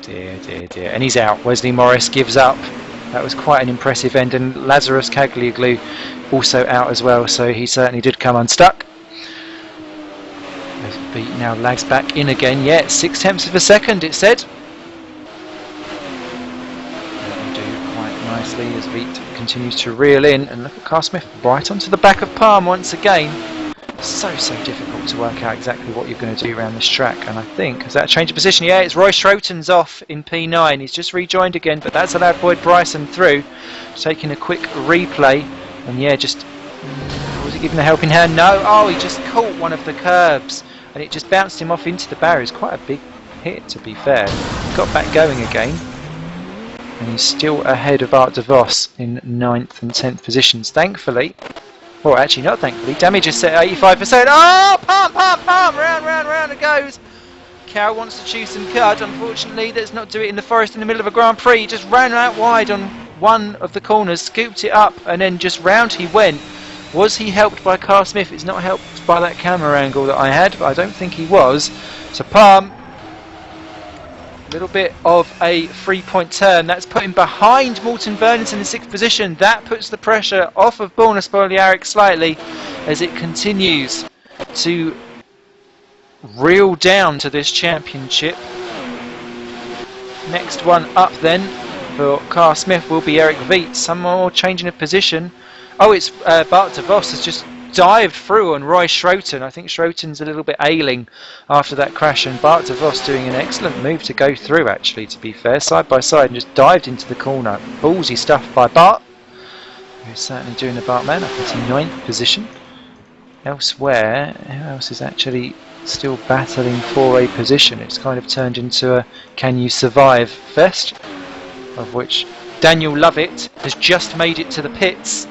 dear, dear, dear, and he's out. Wesley Morris gives up. That was quite an impressive end, and Lazarus Caglioglu also out as well, so he certainly did come unstuck. Beat now lags back in again, yeah, 6/10 of a second it said. That'll do quite nicely as Veet continues to reel in, and look at Carl Smith right onto the back of Palm once again. So difficult to work out exactly what you're going to do around this track, and I think, is that a change of position? Yeah, it's Roy Schroten's off in P9, he's just rejoined again, but that's allowed Boyd Bryson through, taking a quick replay, and yeah, just, was he giving a helping hand? No, oh, he just caught one of the curbs, and it just bounced him off into the barriers. Quite a big hit, to be fair. Got back going again, and he's still ahead of Art de Vos in 9th and 10th positions, thankfully. Well, actually not thankfully. Damage is set at 85%. Oh, pump, round it goes. Cow wants to chew some cud. Unfortunately, let's not do it in the forest in the middle of a Grand Prix. He just ran out wide on one of the corners, scooped it up, and then just round he went. Was he helped by Carl Smith? It's not helped by that camera angle that I had, but I don't think he was. So Palm, a little bit of a 3-point turn. That's put him behind Morten Bernitsen in 6th position. That puts the pressure off of Borna Spoljaric slightly as it continues to reel down to this championship. Next one up then for Carl Smith will be Eric Veet. Some more changing of position. Oh, it's Bart de Vos has just dived through on Roy Schroten. I think Schroten's a little bit ailing after that crash, and Bart de Vos doing an excellent move to go through, actually, to be fair, side by side, and just dived into the corner. Ballsy stuff by Bart, who's certainly doing the Bart man up into 9th position. Elsewhere, who else is actually still battling for a position? It's kind of turned into a can you survive fest, of which Daniel Lovett has just made it to the pits.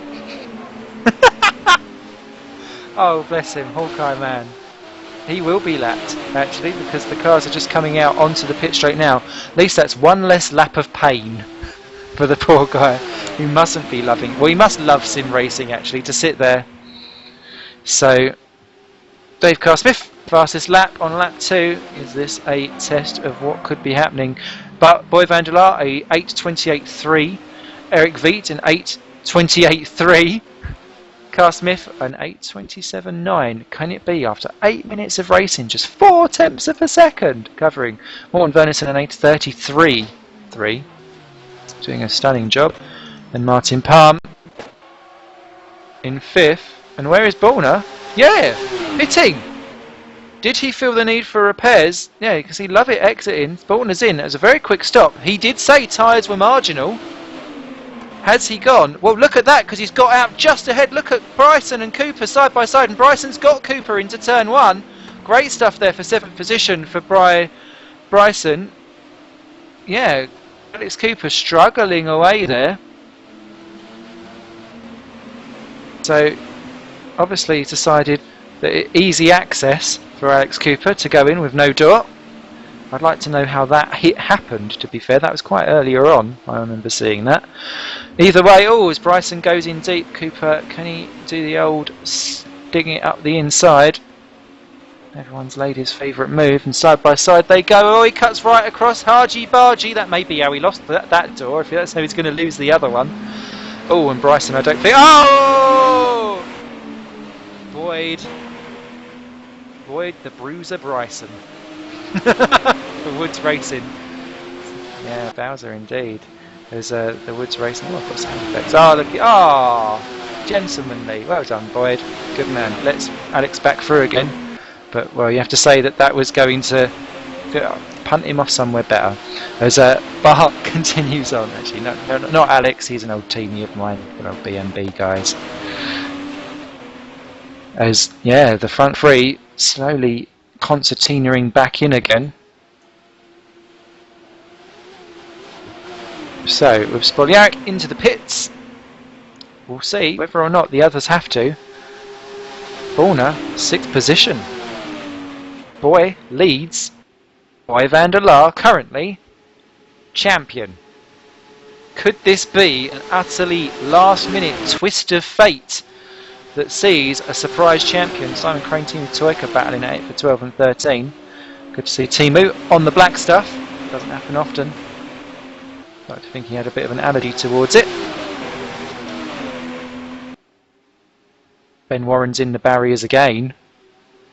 Oh, bless him, Hawkeye man. He will be lapped, actually, because the cars are just coming out onto the pit straight now. At least that's one less lap of pain for the poor guy who mustn't be loving. Well, he must love sim racing, actually, to sit there. So, Dave Carl Smith, fastest lap on lap 2. Is this a test of what could be happening? But Boy van der Laar, a 8:28.3. Eric Veet, an 8:28.3. Carl Smith, an 8:27.9. Can it be after 8 minutes of racing, just 4/10 of a second? Covering Morten Bernitsen, an 8:33.3. Doing a stunning job. And Martin Palm in 5th. And where is Borna? Yeah, pitting. Did he feel the need for repairs? Yeah, you can see Lovett exiting. Borna's in. It was a very quick stop. He did say tyres were marginal. Has he gone? Well, look at that, because he's got out just ahead. Look at Bryson and Cooper side by side, and Bryson's got Cooper into turn 1. Great stuff there for 7th position for Bryson. Yeah, Alex Cooper struggling away there. So, obviously he's decided that easy access for Alex Cooper to go in with no door. I'd like to know how that hit happened, to be fair. That was quite earlier on, I remember seeing that. Either way, oh, as Bryson goes in deep, Cooper, can he do the old sticking it up the inside? Everyone's laid his favourite move, and side by side they go. Oh, he cuts right across, Hargy Bargy. That may be how he lost that door, if that's how he's going to lose the other one. Oh, and Bryson, I don't think... Oh! Boyd the Bruiser Bryson. The Woods Racing. Yeah, Bowser indeed. There's the Woods Racing. Oh, I've got sound effects. Oh, look. Oh, gentlemanly. Well done, Boyd. Good man. Let's Alex back through again. But, well, you have to say that was going to punt him off somewhere better. As Bart continues on, actually. No, not Alex. He's an old teammate of mine. Good old BMB guys. As, yeah, the front three slowly concertinaing back in again. So, with Spoljaric into the pits, we'll see whether or not the others have to. Borna, 6th position. Boy leads. Boy van der Laar, currently champion. Could this be an utterly last-minute twist of fate that sees a surprise champion, Simon Crane team with Toyka, battling at it for 12 and 13? Good to see Timu on the black stuff. Doesn't happen often. I like to think he had a bit of an allergy towards it. Ben Warren's in the barriers again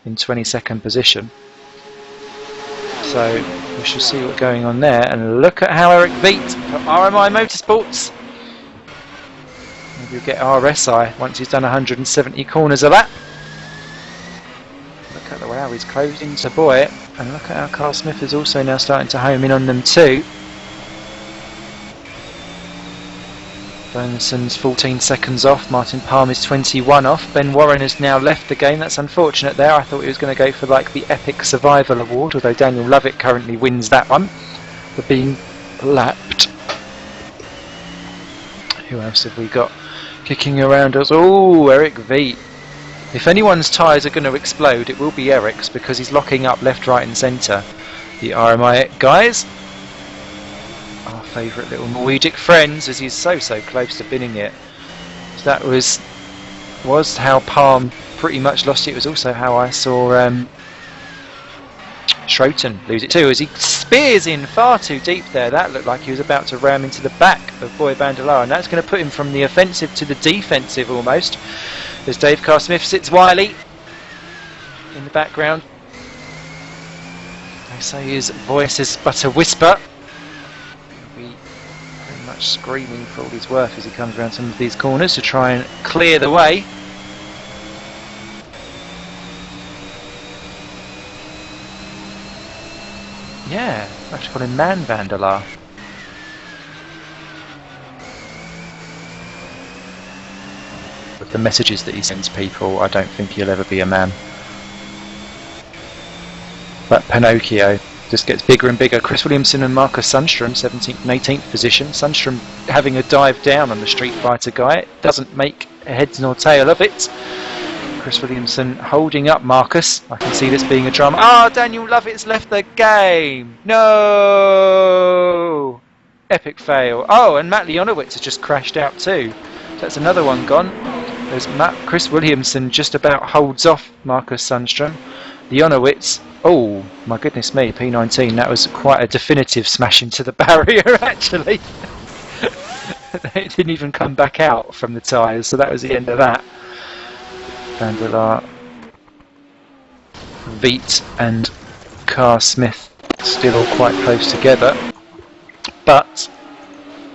in 22nd position. So we shall see what's going on there. And look at how Eric Veet for RMI Motorsports. Maybe he'll get RSI once he's done 170 corners a lap. Look at the way he's closing to Boy. And look at how Carl Smith is also now starting to home in on them too. Bernisson's 14 seconds off, Martin Palmer's 21 off. Ben Warren has now left the game. That's unfortunate there. I thought he was going to go for like the Epic Survival Award, although Daniel Lovett currently wins that one for being lapped. Who else have we got kicking around us? Oh, Eric Veet. If anyone's tyres are going to explode, it will be Eric's, because he's locking up left, right and centre. The RMI guys, our favourite little Norwegic friends, as he's so close to binning it. So that was how Palm pretty much lost it. It was also how I saw Schroten lose it too, as he spears in far too deep there. That looked like he was about to ram into the back of Boy van der Laar, and that's going to put him from the offensive to the defensive almost, as Dave Carr Smith sits wily in the background. They say his voice is but a whisper. Screaming for all he's worth as he comes around some of these corners to try and clear the way. Yeah, I have to call him Man van der Laar. With the messages that he sends people, I don't think he'll ever be a man. But Pinocchio just gets bigger and bigger. Chris Williamson and Marcus Sundström, 17th and 18th position. Sundström having a dive down on the Street Fighter guy. It doesn't make a head nor tail of it. Chris Williamson holding up Marcus. I can see this being a drama. Ah, Daniel Lovett's left the game. No! Epic fail. Oh, and Matt Leonowitz has just crashed out too. That's another one gone. As Chris Williamson just about holds off Marcus Sundström. Leonowitz, oh my goodness me, P19, that was quite a definitive smash into the barrier actually. It didn't even come back out from the tyres, so that was the end of that. Van der Laar, Veet and Carr Smith still all quite close together. But,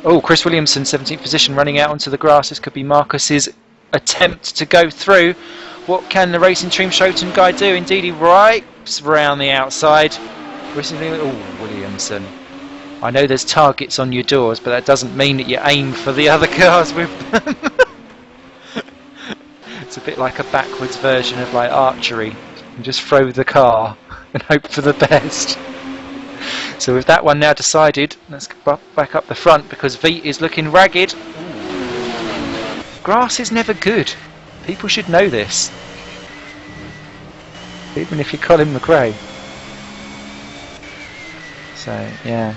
oh, Chris Williamson, 17th position, running out onto the grass. This could be Marcus's attempt to go through. What can the Racing Team Schoten guy do? Indeed, he rips round the outside. Oh, Williamson. I know there's targets on your doors, but that doesn't mean that you aim for the other cars with them. It's a bit like a backwards version of like archery. You just throw the car and hope for the best. So with that one now decided, let's go back up the front because Veet is looking ragged. Grass is never good. People should know this. Even if you're Colin McRae. So, yeah.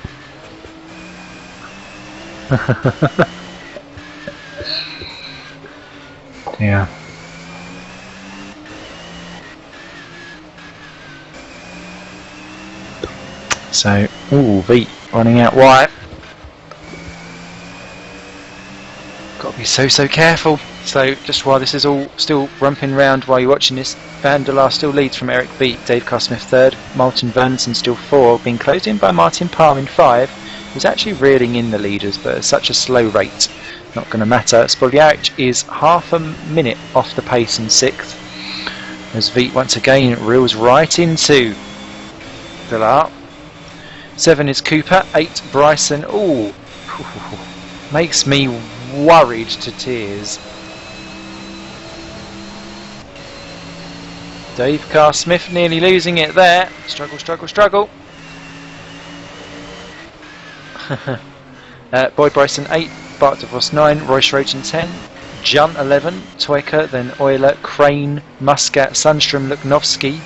Yeah. So, ooh, Veet running out wide. Got to be so careful. So, just while this is all still rumping round while you're watching this, Van der Laar still leads from Eric Veet, Dave Carr Smith third, Martin Vernisson still 4, being closed in by Martin Palm in 5. He's actually reeling in the leaders, but at such a slow rate, not going to matter. Spoljaric is half a minute off the pace in 6th, as Veet once again reels right into der Laar. 7 is Cooper, 8 Bryson. Ooh, makes me worried to tears. Dave Carr-Smith nearly losing it there. Struggle, struggle, struggle. Boyd Bryson 8, Bart DeVos 9, Roy Schroten 10, Junt 11, Toyka, then Euler, Crane, Muscat, Sundstrom, Luknovsky,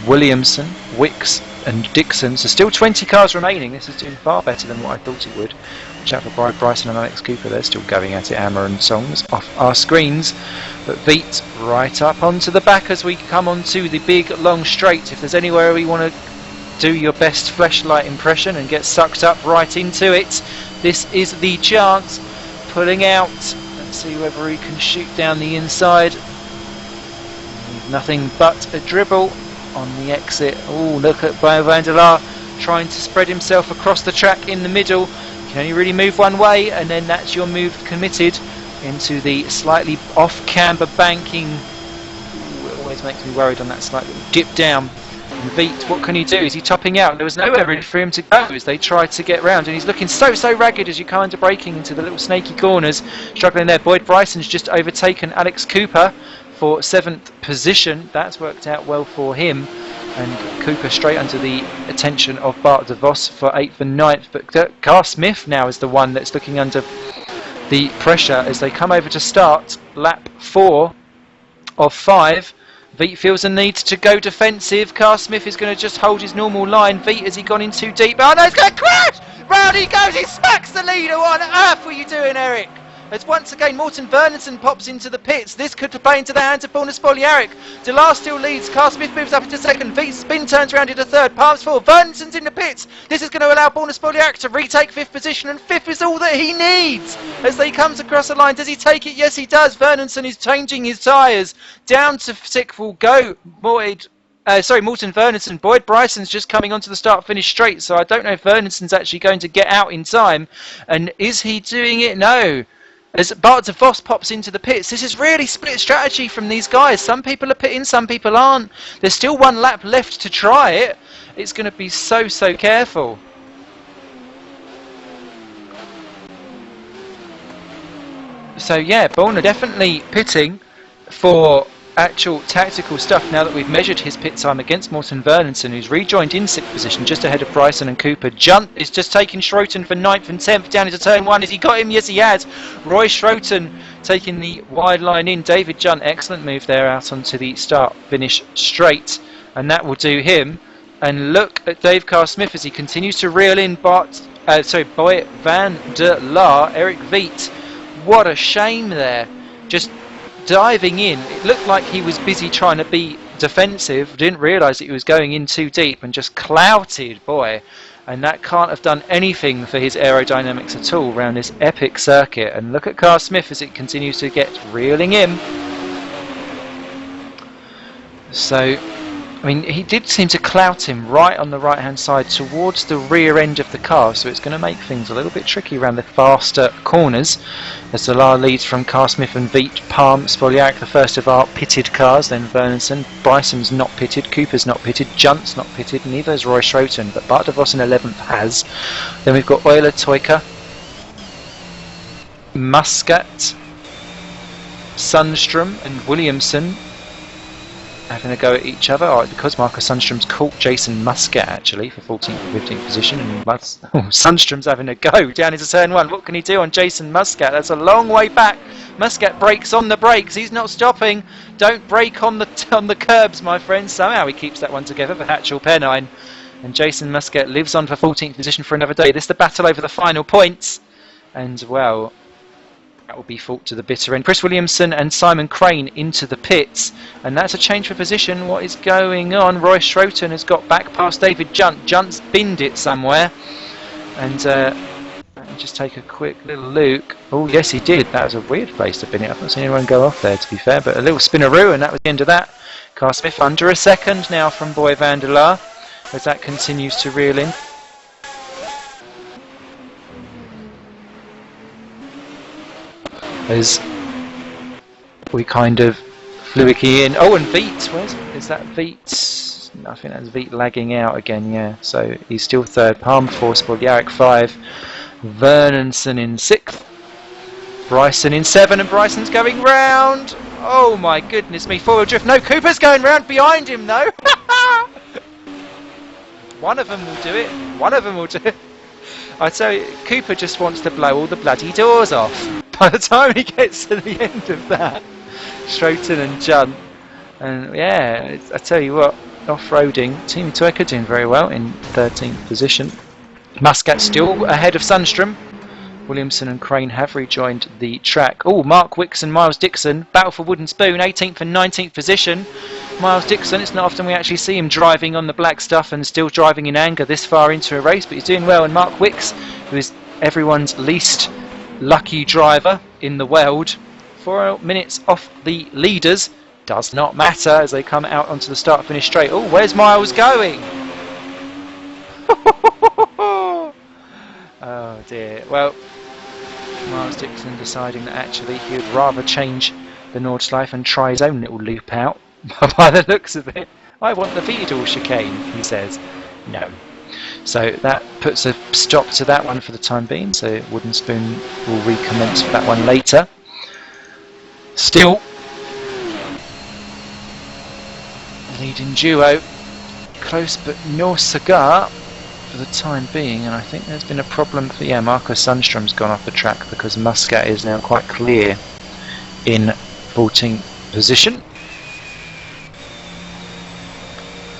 Williamson, Wicks and Dixon. So still 20 cars remaining. This is doing far better than what I thought it would. Watch out for Boyd Bryson and Alex Cooper. They're still going at it, hammer and songs off our screens. But Veet right up onto the back as we come onto the big long straight. If there's anywhere we want to do your best flashlight impression and get sucked up right into it, this is the chance. Pulling out. Let's see whether he can shoot down the inside. Nothing but a dribble on the exit. Oh, look at Boy van der Laar trying to spread himself across the track in the middle. You can only really move one way, and then that's your move committed into the slightly off camber banking. Ooh, it always makes me worried on that slight little dip down. And Veet, what can he do? Is he topping out? There was nowhere really for him to go as they tried to get round, and he's looking so ragged as you come into braking into the little snaky corners. Struggling there. Boyd Bryson's just overtaken Alex Cooper for 7th position. That's worked out well for him, and Cooper straight under the attention of Bart DeVos for 8th and 9th. But Carr-Smith now is the one that's looking under the pressure as they come over to start lap 4 of 5. Veet feels a need to go defensive. Carr-Smith is going to just hold his normal line. Veet, has he gone in too deep? Oh no, he's going to crash! Round he goes, he smacks the leader. What on earth were you doing, Eric? As once again Morten Vernonsen pops into the pits. This could play into the hands of Borna Spoljaric. De Laar still leads. Carr-Smith moves up into second. Veet spin turns round into third. Palms forward. Vernonsen's in the pits. This is going to allow Borna Spoljaric to retake 5th position, and 5th is all that he needs as they comes across the line. Does he take it? Yes, he does. Vernonsen is changing his tyres. Down to 6th will go Morten Vernonsen. Boyd Bryson's just coming onto the start-finish straight, so I don't know if Vernonsen's actually going to get out in time. And is he doing it? No. As Bart DeVos pops into the pits, this is really split strategy from these guys. Some people are pitting, some people aren't. There's still one lap left to try it. It's going to be so careful. So yeah, Borna definitely pitting for actual tactical stuff now that we've measured his pit time against Morten Vernonsen, who's rejoined in 6th position just ahead of Bryson and Cooper. Junt is just taking Schroten for 9th and 10th down into turn 1. Has he got him? Yes, he has. Roy Schroten taking the wide line in. David Junt, excellent move there out onto the start finish straight, and that will do him. And look at Dave Carr-Smith as he continues to reel in Boy van der Laar. Eric Veet, what a shame there, just diving in. It looked like he was busy trying to be defensive, didn't realise that he was going in too deep and just clouted Boy, and that can't have done anything for his aerodynamics at all around this epic circuit. And look at Carr-Smith as it continues to get reeling in. So I mean, he did seem to clout him right on the right hand side towards the rear end of the car, so it's going to make things a little bit tricky around the faster corners as De Laar leads from Carr-Smith and Veet, Palm, Spoljaric, the first of our pitted cars, then Vernonsen. Bryson's not pitted, Cooper's not pitted, Junt's not pitted, neither is Roy Schroten, but Bart DeVos in 11th has. Then we've got Euler, Toyka, Muscat, Sundstrom and Williamson having a go at each other. Oh, because Marcus Sundstrom's caught Jason Muscat actually for 14th and 15th position, and Sundstrom's having a go down into turn 1. What can he do on Jason Muscat? That's a long way back. Muscat brakes on the brakes. He's not stopping. Don't brake on the curbs, my friends. Somehow he keeps that one together for Hatchell Pennine. And Jason Muscat lives on for 14th position for another day. This is the battle over the final points. And, well, that will be fought to the bitter end. Chris Williamson and Simon Crane into the pits, and that's a change for position. What is going on? Roy Schroten has got back past David Junt. Junt's binned it somewhere, and let me just take a quick little look. Oh yes, he did. That was a weird place to bin it. I've not seen anyone go off there, to be fair, but a little spinneroo, and that was the end of that. Carr-Smith under a second now from Boy van der Laar as that continues to reel in. As we kind of fluicky in. Oh, and Veet, is that Veet? I think that's Veet lagging out again, yeah. So he's still third. Palm 4, Spoljaric 5, Vernonsen in 6th, Bryson in 7, and Bryson's going round. Oh my goodness me, four-wheel drift. No, Cooper's going round behind him though. One of them will do it. One of them will do it. I tell you, Cooper just wants to blow all the bloody doors off. By the time he gets to the end of that, Schroten and Junt. And yeah, I tell you what, off-roading, Team Tueka doing very well in 13th position. Muscat still ahead of Sundstrom. Williamson and Crane have rejoined the track. Oh, Mark Wicks and Miles Dixon, battle for Wooden Spoon, 18th and 19th position. Miles Dixon, it's not often we actually see him driving on the black stuff and still driving in anger this far into a race, but he's doing well. And Mark Wicks, who is everyone's least lucky driver in the world, 4 minutes off the leaders, does not matter as they come out onto the start-finish straight. Oh, where's Miles going? Oh dear. Well, Miles Dixon deciding that actually he would rather change the Nordschleife and try his own little loop out. By the looks of it, I want the Wiedel chicane, he says. No. So that puts a stop to that one for the time being, so Wooden Spoon will recommence for that one later. Still leading duo, close but no cigar for the time being, and I think there's been a problem for, yeah, Marcus Sundstrom's gone off the track because Muscat is now quite clear in 14th position.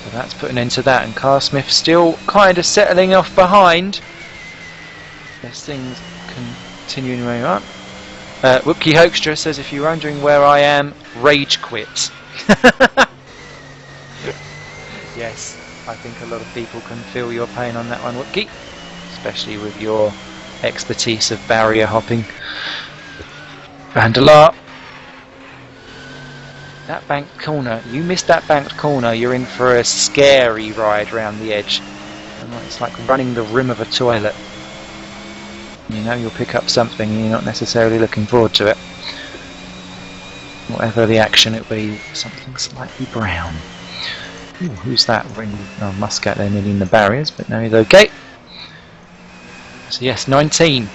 So that's put an end to that, and Carl Smith still kind of settling off behind as things continuing where you are. Whoopkie Hoekstra says, if you're wondering where I am, rage quit. Yes, I think a lot of people can feel your pain on that one, Whoopkie, especially with your expertise of barrier hopping. Van der Laar. That banked corner, you missed that banked corner, you're in for a scary ride round the edge. And it's like running the rim of a toilet. You know you'll pick up something and you're not necessarily looking forward to it. Whatever the action, it'll be something slightly brown. Ooh, who's that? Oh, Muscat there nearly in the barriers, but no, he's okay. So yes, 19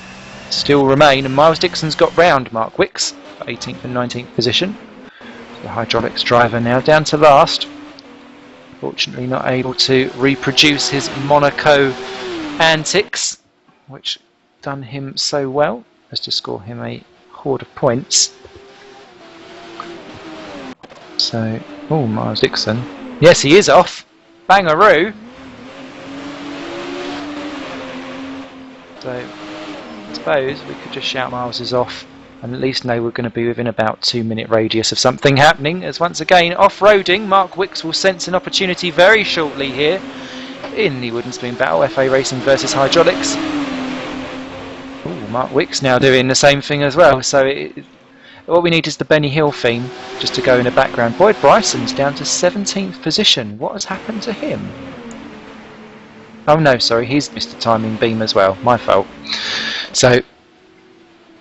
still remain, and Miles Dixon's got round Mark Wicks, 18th and 19th position. The hydraulics driver now down to last. Fortunately not able to reproduce his Monaco antics, which done him so well as to score him a hoard of points. So, oh, Miles Dixon. Yes, he is off. Bangaroo. So, I suppose we could just shout Miles is off and at least know we're going to be within about 2-minute radius of something happening, as once again off-roading Mark Wicks will sense an opportunity very shortly here in the Wooden Spoon battle, FA Racing versus Hydraulics. Ooh, Mark Wicks now doing the same thing as well, so what we need is the Benny Hill theme just to go in the background. Boyd Bryson's down to 17th position. What has happened to him? Oh no, sorry, he's missed a timing beam as well, my fault. So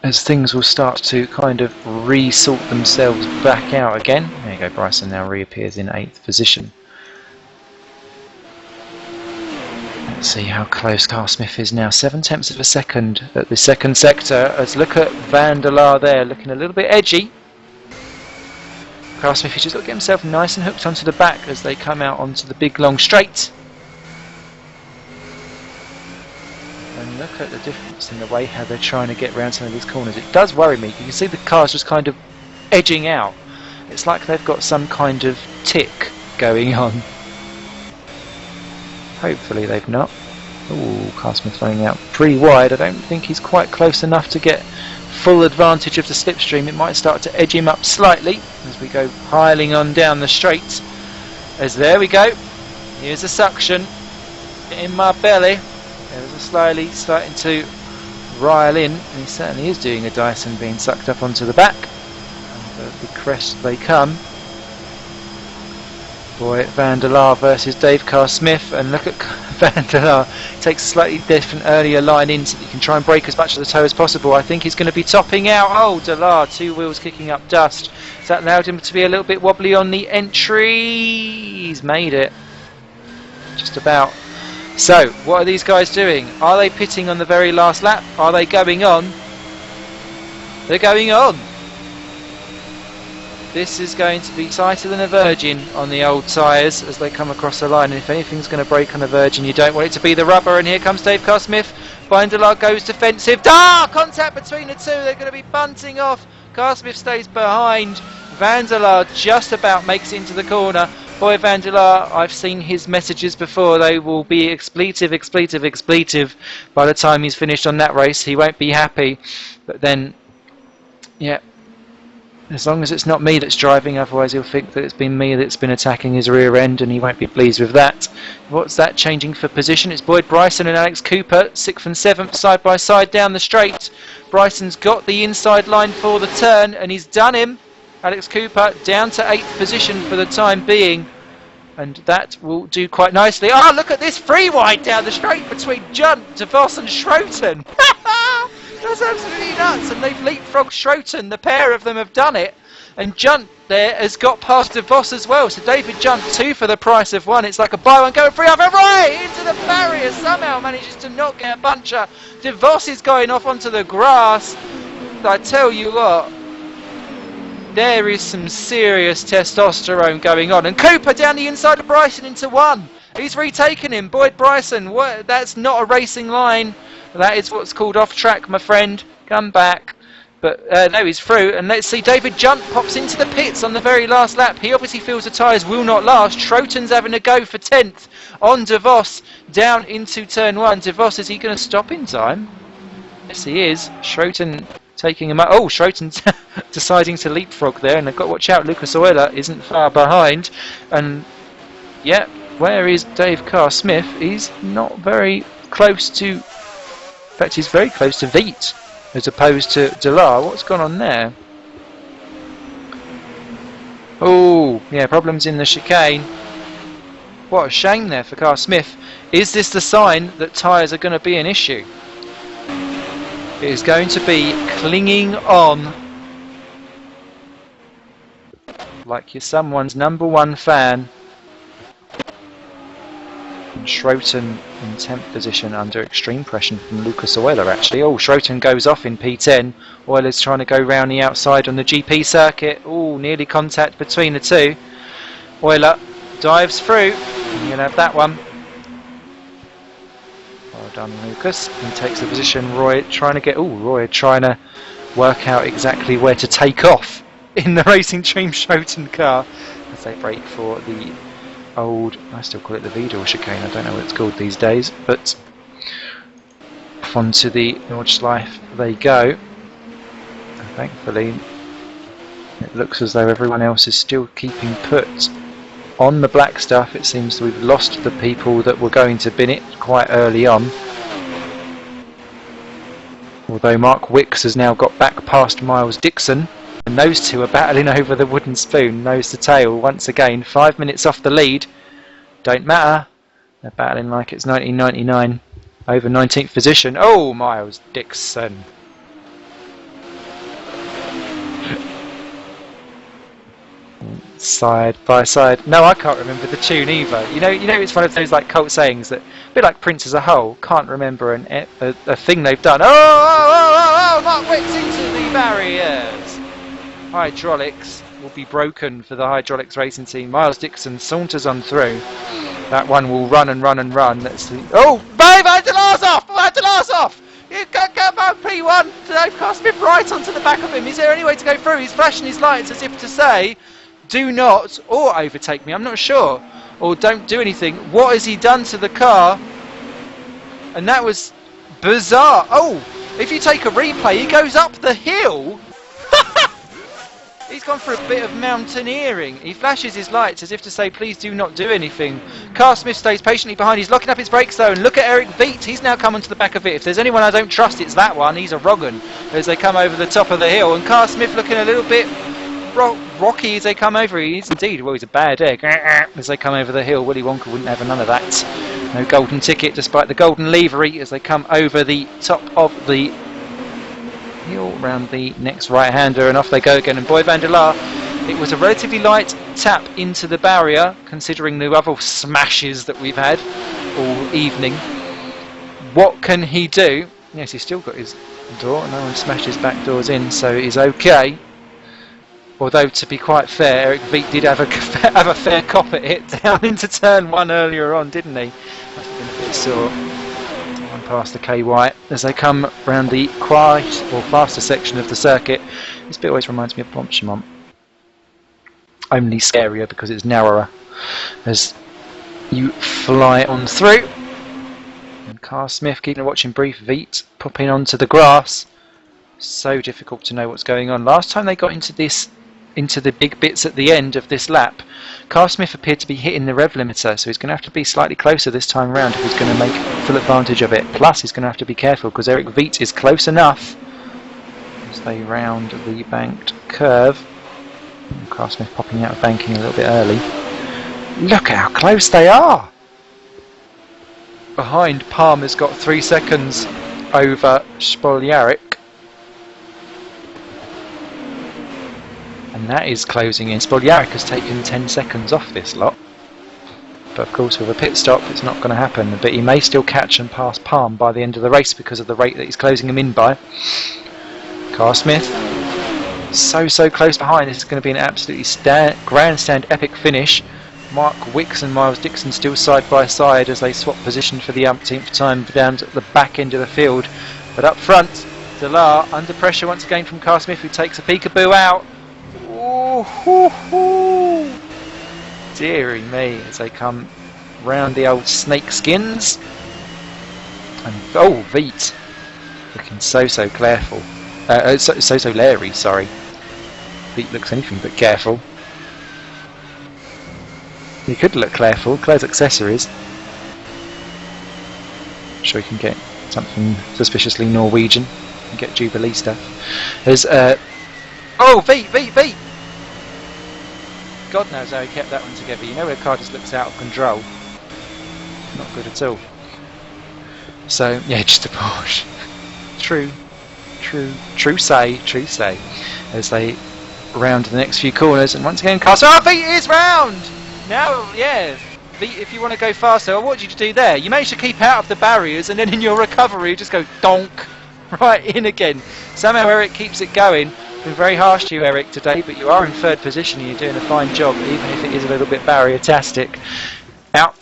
as things will start to kind of re-sort themselves back out again. There you go, Bryson now reappears in 8th position. Let's see how close Carl Smith is now. 7/10 of a second at the second sector. Let's look at Van der Laar there, looking a little bit edgy. Carl Smith has just got to get himself nice and hooked onto the back as they come out onto the big long straight. And look at the difference in the way how they're trying to get around some of these corners. It does worry me. You can see the cars just kind of edging out. It's like they've got some kind of tick going on. Hopefully they've not. Ooh, Carl Smith running out pretty wide. I don't think he's quite close enough to get full advantage of the slipstream. It might start to edge him up slightly as we go piling on down the straight. As there we go. Here's a suction in my belly. There's a slowly starting to rile in, and he certainly is doing a Dyson being sucked up onto the back. And the crest they come. Boy, Van der Laar versus Dave Carl Smith, and look at Van der Laar. Takes a slightly different earlier line in so that you can try and break as much of the toe as possible. I think he's going to be topping out. Oh, der Laar, 2 wheels kicking up dust. Has that allowed him to be a little bit wobbly on the entry? He's made it. Just about. So, what are these guys doing? Are they pitting on the very last lap? Are they going on? They're going on. This is going to be tighter than a virgin on the old tyres as they come across the line. And if anything's going to break on a virgin, you don't want it to be the rubber. And here comes Dave Carr-Smith. Bindelar goes defensive. Contact between the two. They're going to be bunting off. Carr-Smith stays behind. Vandelar just about makes it into the corner. Boy Vandelar, I've seen his messages before. They will be expletive, expletive, expletive by the time he's finished on that race. He won't be happy. But then, yeah. As long as it's not me that's driving, otherwise he'll think that it's been me that's been attacking his rear end and he won't be pleased with that. What's that changing for position? It's Boyd Bryson and Alex Cooper, 6th and 7th, side by side down the straight. Bryson's got the inside line for the turn and he's done him. Alex Cooper down to 8th position for the time being. And that will do quite nicely. Oh, look at this free wide down the straight between Junt, DeVos and Schroten. That's absolutely nuts, and they've leapfrogged Schroten. The pair of them have done it, and Junt there has got past DeVos as well. So David Junt, 2 for the price of 1. It's like a buy one, go free over right into the barrier. Somehow manages to not get a puncher. DeVos is going off onto the grass. I tell you what, there is some serious testosterone going on. And Cooper down the inside of Bryson into 1. He's retaken him. Boyd Bryson, that's not a racing line. That is what's called off track, my friend. Come back. But no, he's through. And let's see, David Junt pops into the pits on the very last lap. He obviously feels the tyres will not last. Schroten's having a go for 10th on DeVos down into turn 1. DeVos, is he going to stop in time? Yes, he is. Schroten taking him out. Oh, Schroten's deciding to leapfrog there. And they've got to watch out. Lucas Euler isn't far behind. And, yeah, where is Dave Carr-Smith? He's not very close to... In fact, he's very close to Veet as opposed to Delar. What's gone on there? Oh, yeah, problems in the chicane. What a shame there for Carr-Smith. Is this the sign that tyres are going to be an issue? It is going to be clinging on like you're someone's #1 fan. And Schroten in 10th position under extreme pressure from Lucas Euler, actually. Oh, Schroten goes off in P10. Euler's trying to go round the outside on the GP circuit. Oh, nearly contact between the two. Euler dives through. And you'll have that one. Well done, Lucas. He takes the position. Roy trying to work out exactly where to take off in the Racing Dream Schroten car as they break for the old, I still call it the Vidal chicane, I don't know what it's called these days, but off onto the Nordschleife they go. And thankfully it looks as though everyone else is still keeping put on the black stuff. It seems we've lost the people that were going to bin it quite early on, although Mark Wicks has now got back past Miles Dixon. And those two are battling over the wooden spoon, nose to tail, once again. 5 minutes off the lead. Don't matter. They're battling like it's 1999. Over 19th position. Oh, Miles Dixon. Side by side. No, I can't remember the tune either. You know, it's one of those like cult sayings that, a bit like Prince as a whole, can't remember a thing they've done. Oh, Mark Wicks into the barriers. Hydraulics will be broken for the Hydraulics Racing Team. Miles Dixon saunters on through. That one will run and run and run. Let's see. Oh, Vandelar's off! Vandelar's off! You come on, P1. Dave Carr-Smith right onto the back of him. Is there any way to go through? He's flashing his lights as if to say, do not, or overtake me, I'm not sure, or don't do anything. What has he done to the car? And that was bizarre. Oh, if you take a replay, he goes up the hill. He's gone for a bit of mountaineering. He flashes his lights as if to say, please do not do anything. Carr-Smith stays patiently behind. He's locking up his brakes though. And look at Eric Veet. He's now come onto the back of it. If there's anyone I don't trust, it's that one. He's a Roggen as they come over the top of the hill. And Carr-Smith looking a little bit rocky as they come over. He is indeed. Well, he's a bad egg as they come over the hill. Willy Wonka wouldn't have none of that. No golden ticket despite the golden livery as they come over the top of the hill round the next right-hander, and off they go again. And Boy Vandelar, it was a relatively light tap into the barrier considering the other smashes that we've had all evening. What can he do? Yes, he's still got his door. No one smashed his back doors in, so he's okay. Although, to be quite fair, Eric Veet did have a fair cop at it down into turn 1 earlier on, didn't he? Must have been a bit sore. One past the KY as they come round the quiet or faster section of the circuit. This bit always reminds me of Blanchimont. Only scarier because it's narrower. As you fly on through. And Carl Smith keeping a watching brief. Veet popping onto the grass. So difficult to know what's going on. Last time they got into the big bits at the end of this lap, Carl Smith appeared to be hitting the rev limiter, so he's going to have to be slightly closer this time around if he's going to make full advantage of it. Plus he's going to have to be careful because Eric Veet is close enough as they round the banked curve. And Carl Smith popping out of banking a little bit early. Look how close they are! Behind, Palmer's got 3 seconds over Spoljaric. And that is closing in. Spoljaric has taken 10 seconds off this lot. But of course with a pit stop it's not going to happen. But he may still catch and pass Palm by the end of the race because of the rate that he's closing him in by. Carl Smith so close behind. This is going to be an absolutely grandstand epic finish. Mark Wicks and Miles Dixon still side by side as they swap position for the umpteenth time down at the back end of the field. But up front, Delar under pressure once again from Carl Smith, who takes a peekaboo out. Ooh, hoo, hoo. Deary me, as they come round the old snake skins. And oh, Veet looking so careful. So leery, sorry. Veet looks anything but careful. He could look careful. Claire's accessories. I'm sure you can get something suspiciously Norwegian and get Jubilee stuff. There's oh, Veet! God knows how he kept that one together. You know where the car just looks out of control. Not good at all. So yeah, just a Porsche. True say. As they round the next few corners, and once again, Carson. Oh, Veet is round. Now, yeah. Veet, if you want to go faster, well, what did you do there? You managed to keep out of the barriers, and then in your recovery, you just go donk right in again. Somehow Eric keeps it going. Been very harsh to you, Eric, today, but you are in 3rd position and you're doing a fine job, even if it is a little bit barrier-tastic. Out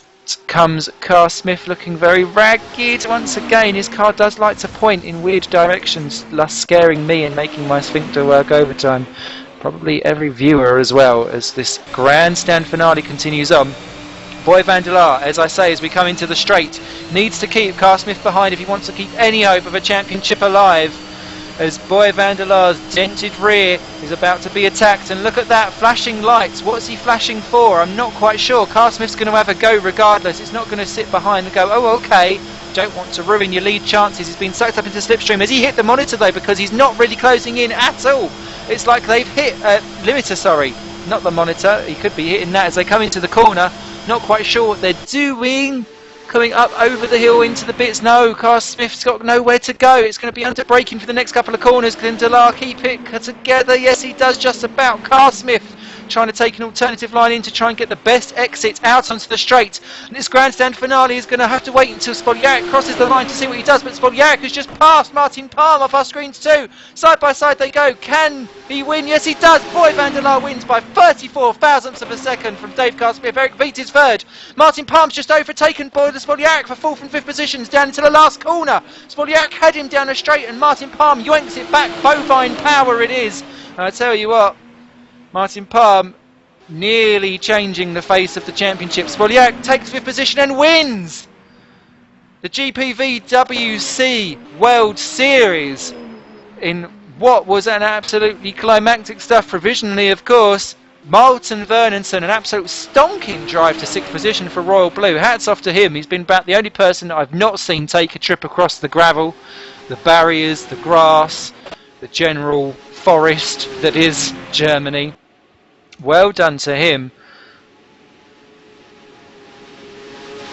comes Carl Smith looking very ragged once again. His car does like to point in weird directions, thus scaring me and making my sphincter work overtime. Probably every viewer as well, as this grandstand finale continues on. Boy van der Laar, as I say, as we come into the straight, needs to keep Carl Smith behind if he wants to keep any hope of a championship alive. As Boy van der Laar's dented rear is about to be attacked, and look at that, flashing lights. What's he flashing for? I'm not quite sure. Carl Smith's going to have a go regardless. It's not going to sit behind and go, oh, okay, don't want to ruin your lead chances. He's been sucked up into slipstream. Has he hit the monitor though? Because he's not really closing in at all. It's like they've hit limiter, sorry, not the monitor. He could be hitting that as they come into the corner. Not quite sure what they're doing. Coming up over the hill into the bits. No, Carl Smith's got nowhere to go. It's going to be under braking for the next couple of corners. Can Delar keep it together? Yes, he does just about. Carl Smith trying to take an alternative line in to try and get the best exit out onto the straight. And this grandstand finale is going to have to wait until Spoljaric crosses the line to see what he does. But Spoljaric has just passed Martin Palm off our screens too. Side by side they go. Can he win? Yes, he does. Boy van der Laar wins by 34 thousandths of a second from Dave Carl Smith. Eric Veet is 3rd. Martin Palm's just overtaken Boy Spoljaric for 4th and 5th positions down into the last corner. Spoljaric had him down a straight and Martin Palm yoinks it back. Bovine power it is. And I tell you what, Martin Palm nearly changing the face of the championship. Spoljaric takes 5th position and wins the GPVWC World Series in what was an absolutely climactic stuff provisionally, of course. Martin Vernonson, an absolute stonking drive to 6th position for Royal Blue. Hats off to him. He's been about the only person that I've not seen take a trip across the gravel, the barriers, the grass, the general forest that is Germany. Well done to him.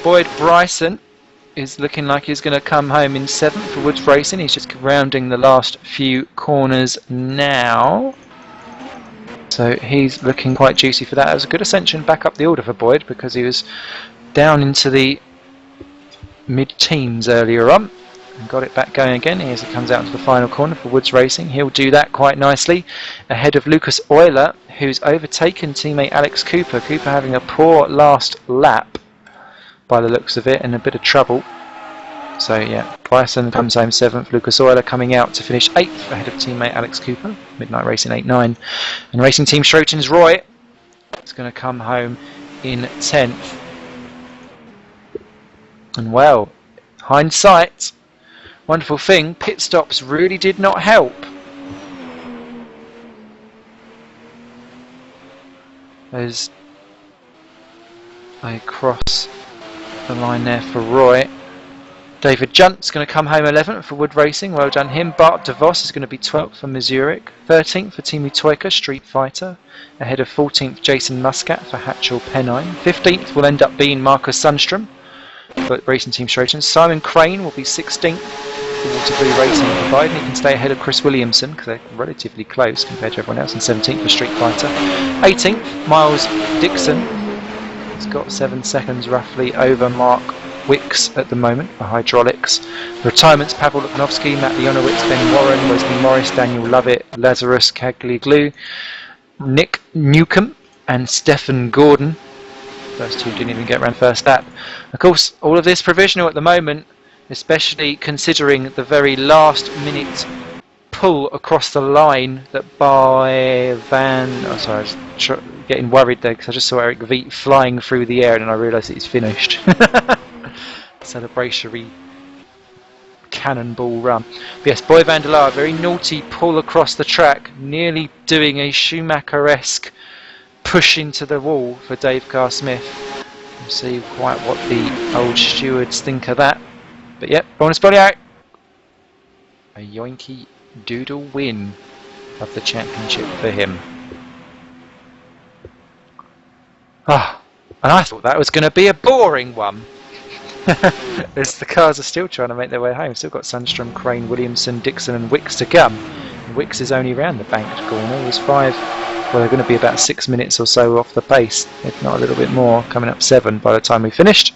Boyd Bryson is looking like he's going to come home in 7th for Woods Racing. He's just rounding the last few corners now. So he's looking quite juicy for that. It was a good ascension back up the order for Boyd because he was down into the mid-teens earlier on. and got it back going again. As it comes out into the final corner for Woods Racing. He'll do that quite nicely ahead of Lucas Euler, who's overtaken teammate Alex Cooper. Cooper having a poor last lap by the looks of it, and a bit of trouble. So yeah, Bryson comes home 7th, Lucas Euler coming out to finish 8th ahead of teammate Alex Cooper, Midnight Racing 8-9. And Racing Team Schroeten's Roy is going to come home in 10th. And well, hindsight, wonderful thing, pit stops really did not help. As I cross the line there for Roy. David Junt's going to come home 11th for Wood Racing, well done him. Bart DeVos is going to be 12th for Missouric. 13th for Timu Toika, Street Fighter, ahead of 14th Jason Muscat for Hatchell Pennine. 15th will end up being Marcus Sundstrom for Racing Team Schroeten. Simon Crane will be 16th for Waterloo Racing, providing he can stay ahead of Chris Williamson, because they're relatively close compared to everyone else, and 17th for Street Fighter. 18th, Miles Dixon. He's got 7 seconds roughly over Mark Wicks at the moment for Hydraulics. The retirements: Pavel Luknovsky, Matt Leonowitz, Ben Warren, Wesley Morris, Daniel Lovett, Lazarus Cagliglou, Nick Newcomb and Stephen Gordon. Those two didn't even get around first lap. Of course, all of this provisional at the moment, especially considering the very last minute pull across the line that by Van... Oh, sorry, I was getting worried there because I just saw Eric Veet flying through the air and I realised that he's finished. Celebratory cannonball run. But yes, Boy van der Laar, very naughty pull across the track, nearly doing a Schumacher-esque push into the wall for Dave Carr-Smith. We'll see quite what the old stewards think of that. But yep, bonus body out. A yoinky doodle win of the championship for him. Ah, and I thought that was going to be a boring one. As the cars are still trying to make their way home. Still got Sundstrom, Crane, Williamson, Dixon and Wicks to come. And Wicks is only round the banked corner. He was 5, well, they're going to be about 6 minutes or so off the pace, if not a little bit more, coming up 7 by the time we finished.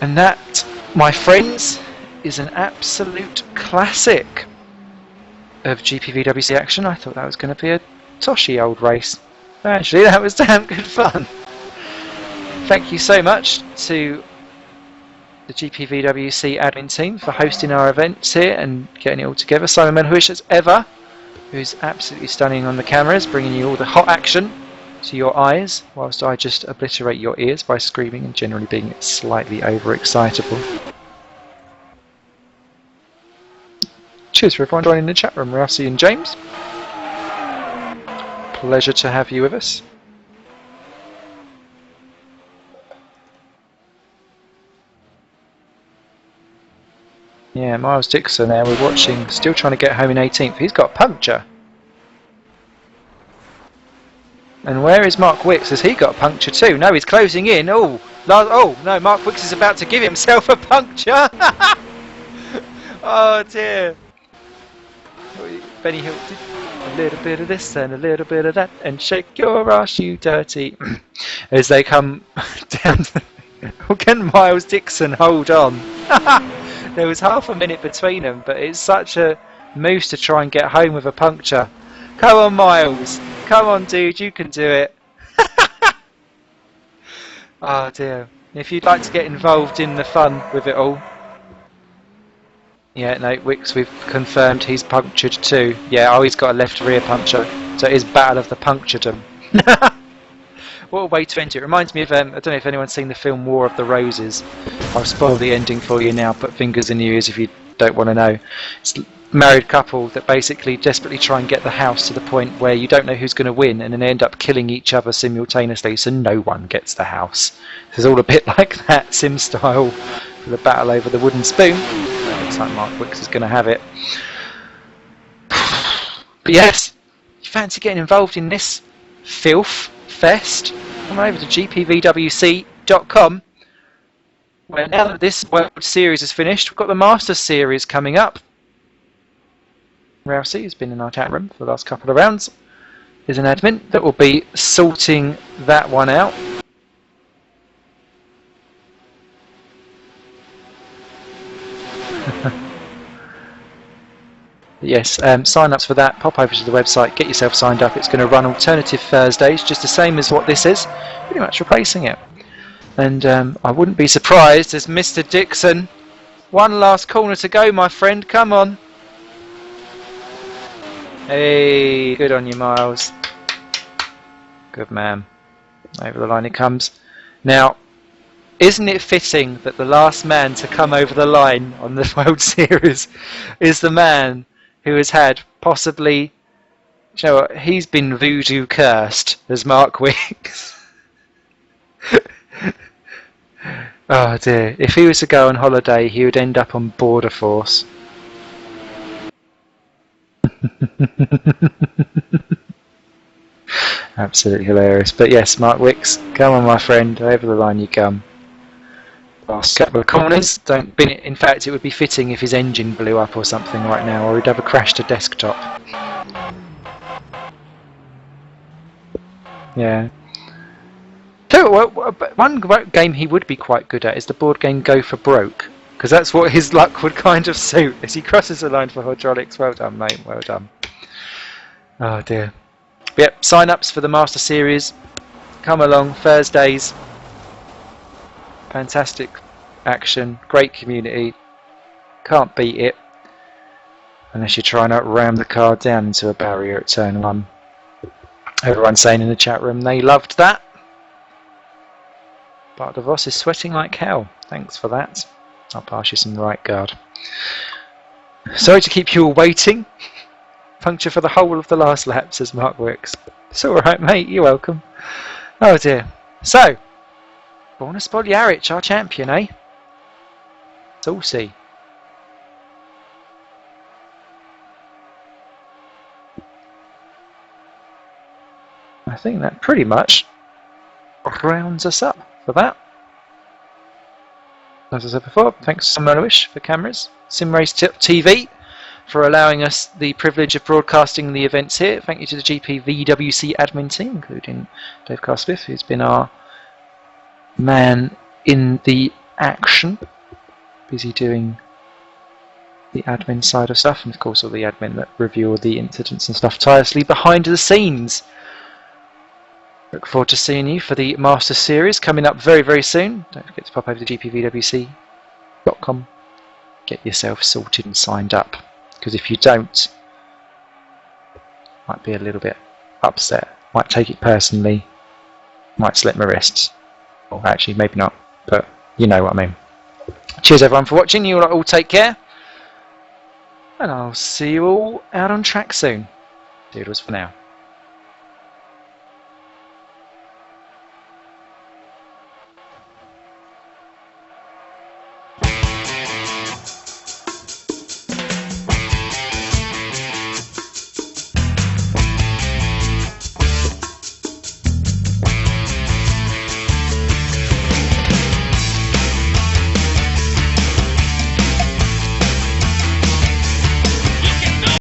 And that, my friends, is an absolute classic of GPVWC action. I thought that was going to be a toshy old race. Actually, that was damn good fun. Thank you so much to the GPVWC admin team for hosting our events here and getting it all together. Simon Melhuish, as ever, who's absolutely stunning on the cameras, bringing you all the hot action to your eyes, whilst I just obliterate your ears by screaming and generally being slightly overexcitable. Cheers for everyone joining the chat room, Rossi and James. Pleasure to have you with us. Yeah, Miles Dixon there, we're watching, still trying to get home in 18th. He's got a puncture. And where is Mark Wicks? Has he got a puncture too? No, he's closing in. Oh no, Mark Wicks is about to give himself a puncture. Oh dear. Benny Hill did a little bit of this and a little bit of that and shake your ass, you dirty. As they come down to can Miles Dixon hold on? There was half a minute between them, but it's such a moose to try and get home with a puncture. Come on, Miles. Come on, dude. You can do it. Oh, dear. If you'd like to get involved in the fun with it all. Yeah, no, Wicks, we've confirmed he's punctured too. Yeah, oh, he's got a left rear puncture. So it is Battle of the Puncturedom. What a way to end it. It reminds me of, I don't know if anyone's seen the film War of the Roses. I'll spoil the ending for you now, put fingers in your ears if you don't want to know. It's a married couple that basically desperately try and get the house to the point where you don't know who's going to win, and then they end up killing each other simultaneously, so no one gets the house. It's all a bit like that, Sim style, for the battle over the wooden spoon. It looks like Mark Wicks is going to have it. But yes, you fancy getting involved in this filth fest? Come over to gpvwc.com, where now that this World Series is finished, we've got the Masters Series coming up. Rousey has been in our chat room for the last couple of rounds. There's an admin that will be sorting that one out. Yes, sign-ups for that, pop over to the website, get yourself signed up. It's going to run alternative Thursdays, just the same as what this is, pretty much replacing it. And I wouldn't be surprised as Mr. Dixon, one last corner to go, my friend, come on. Hey, good on you, Miles. Good man. Over the line he comes. Now, isn't it fitting that the last man to come over the line on the World Series is the man who has had possibly, you know what, he's been voodoo cursed as Mark Wicks. Oh dear, if he was to go on holiday he would end up on Border Force. Absolutely hilarious. But yes, Mark Wicks, come on my friend, over the line you come. Last couple of corners, don't bin it. In fact, it would be fitting if his engine blew up or something right now, or he'd have a crashed a desktop. Yeah. So, one game he would be quite good at is the board game Go for Broke, because that's what his luck would kind of suit as he crosses the line for hydraulics. Well done, mate, well done. Oh dear. But yep, sign-ups for the Master Series. Come along, Thursdays. Fantastic action, great community, can't beat it unless you're trying to ram the car down into a barrier at turn 1. Everyone's saying in the chat room they loved that. Bart DeVos is sweating like hell, thanks for that. I'll pass you some right guard. Sorry to keep you all waiting. Puncture for the whole of the last lap, says Mark Wicks. It's alright mate, you're welcome. Oh dear. So, Borna Spoljaric, our champion, eh? Saucy. I think that pretty much rounds us up for that. As I said before, thanks to Simonish for cameras, Simrace TV for allowing us the privilege of broadcasting the events here. Thank you to the GPVWC admin team, including Dave Carsmith, who's been our man in the action, busy doing the admin side of stuff, and of course all the admin that review all the incidents and stuff tirelessly behind the scenes. Look forward to seeing you for the Master Series coming up very, very soon. Don't forget to pop over to gpvwc.com, get yourself sorted and signed up, because if you don't, might be a little bit upset, might take it personally, might slip my wrists. Well, actually, maybe not, but you know what I mean. Cheers everyone for watching, you all take care, and I'll see you all out on track soon. Doodles for now.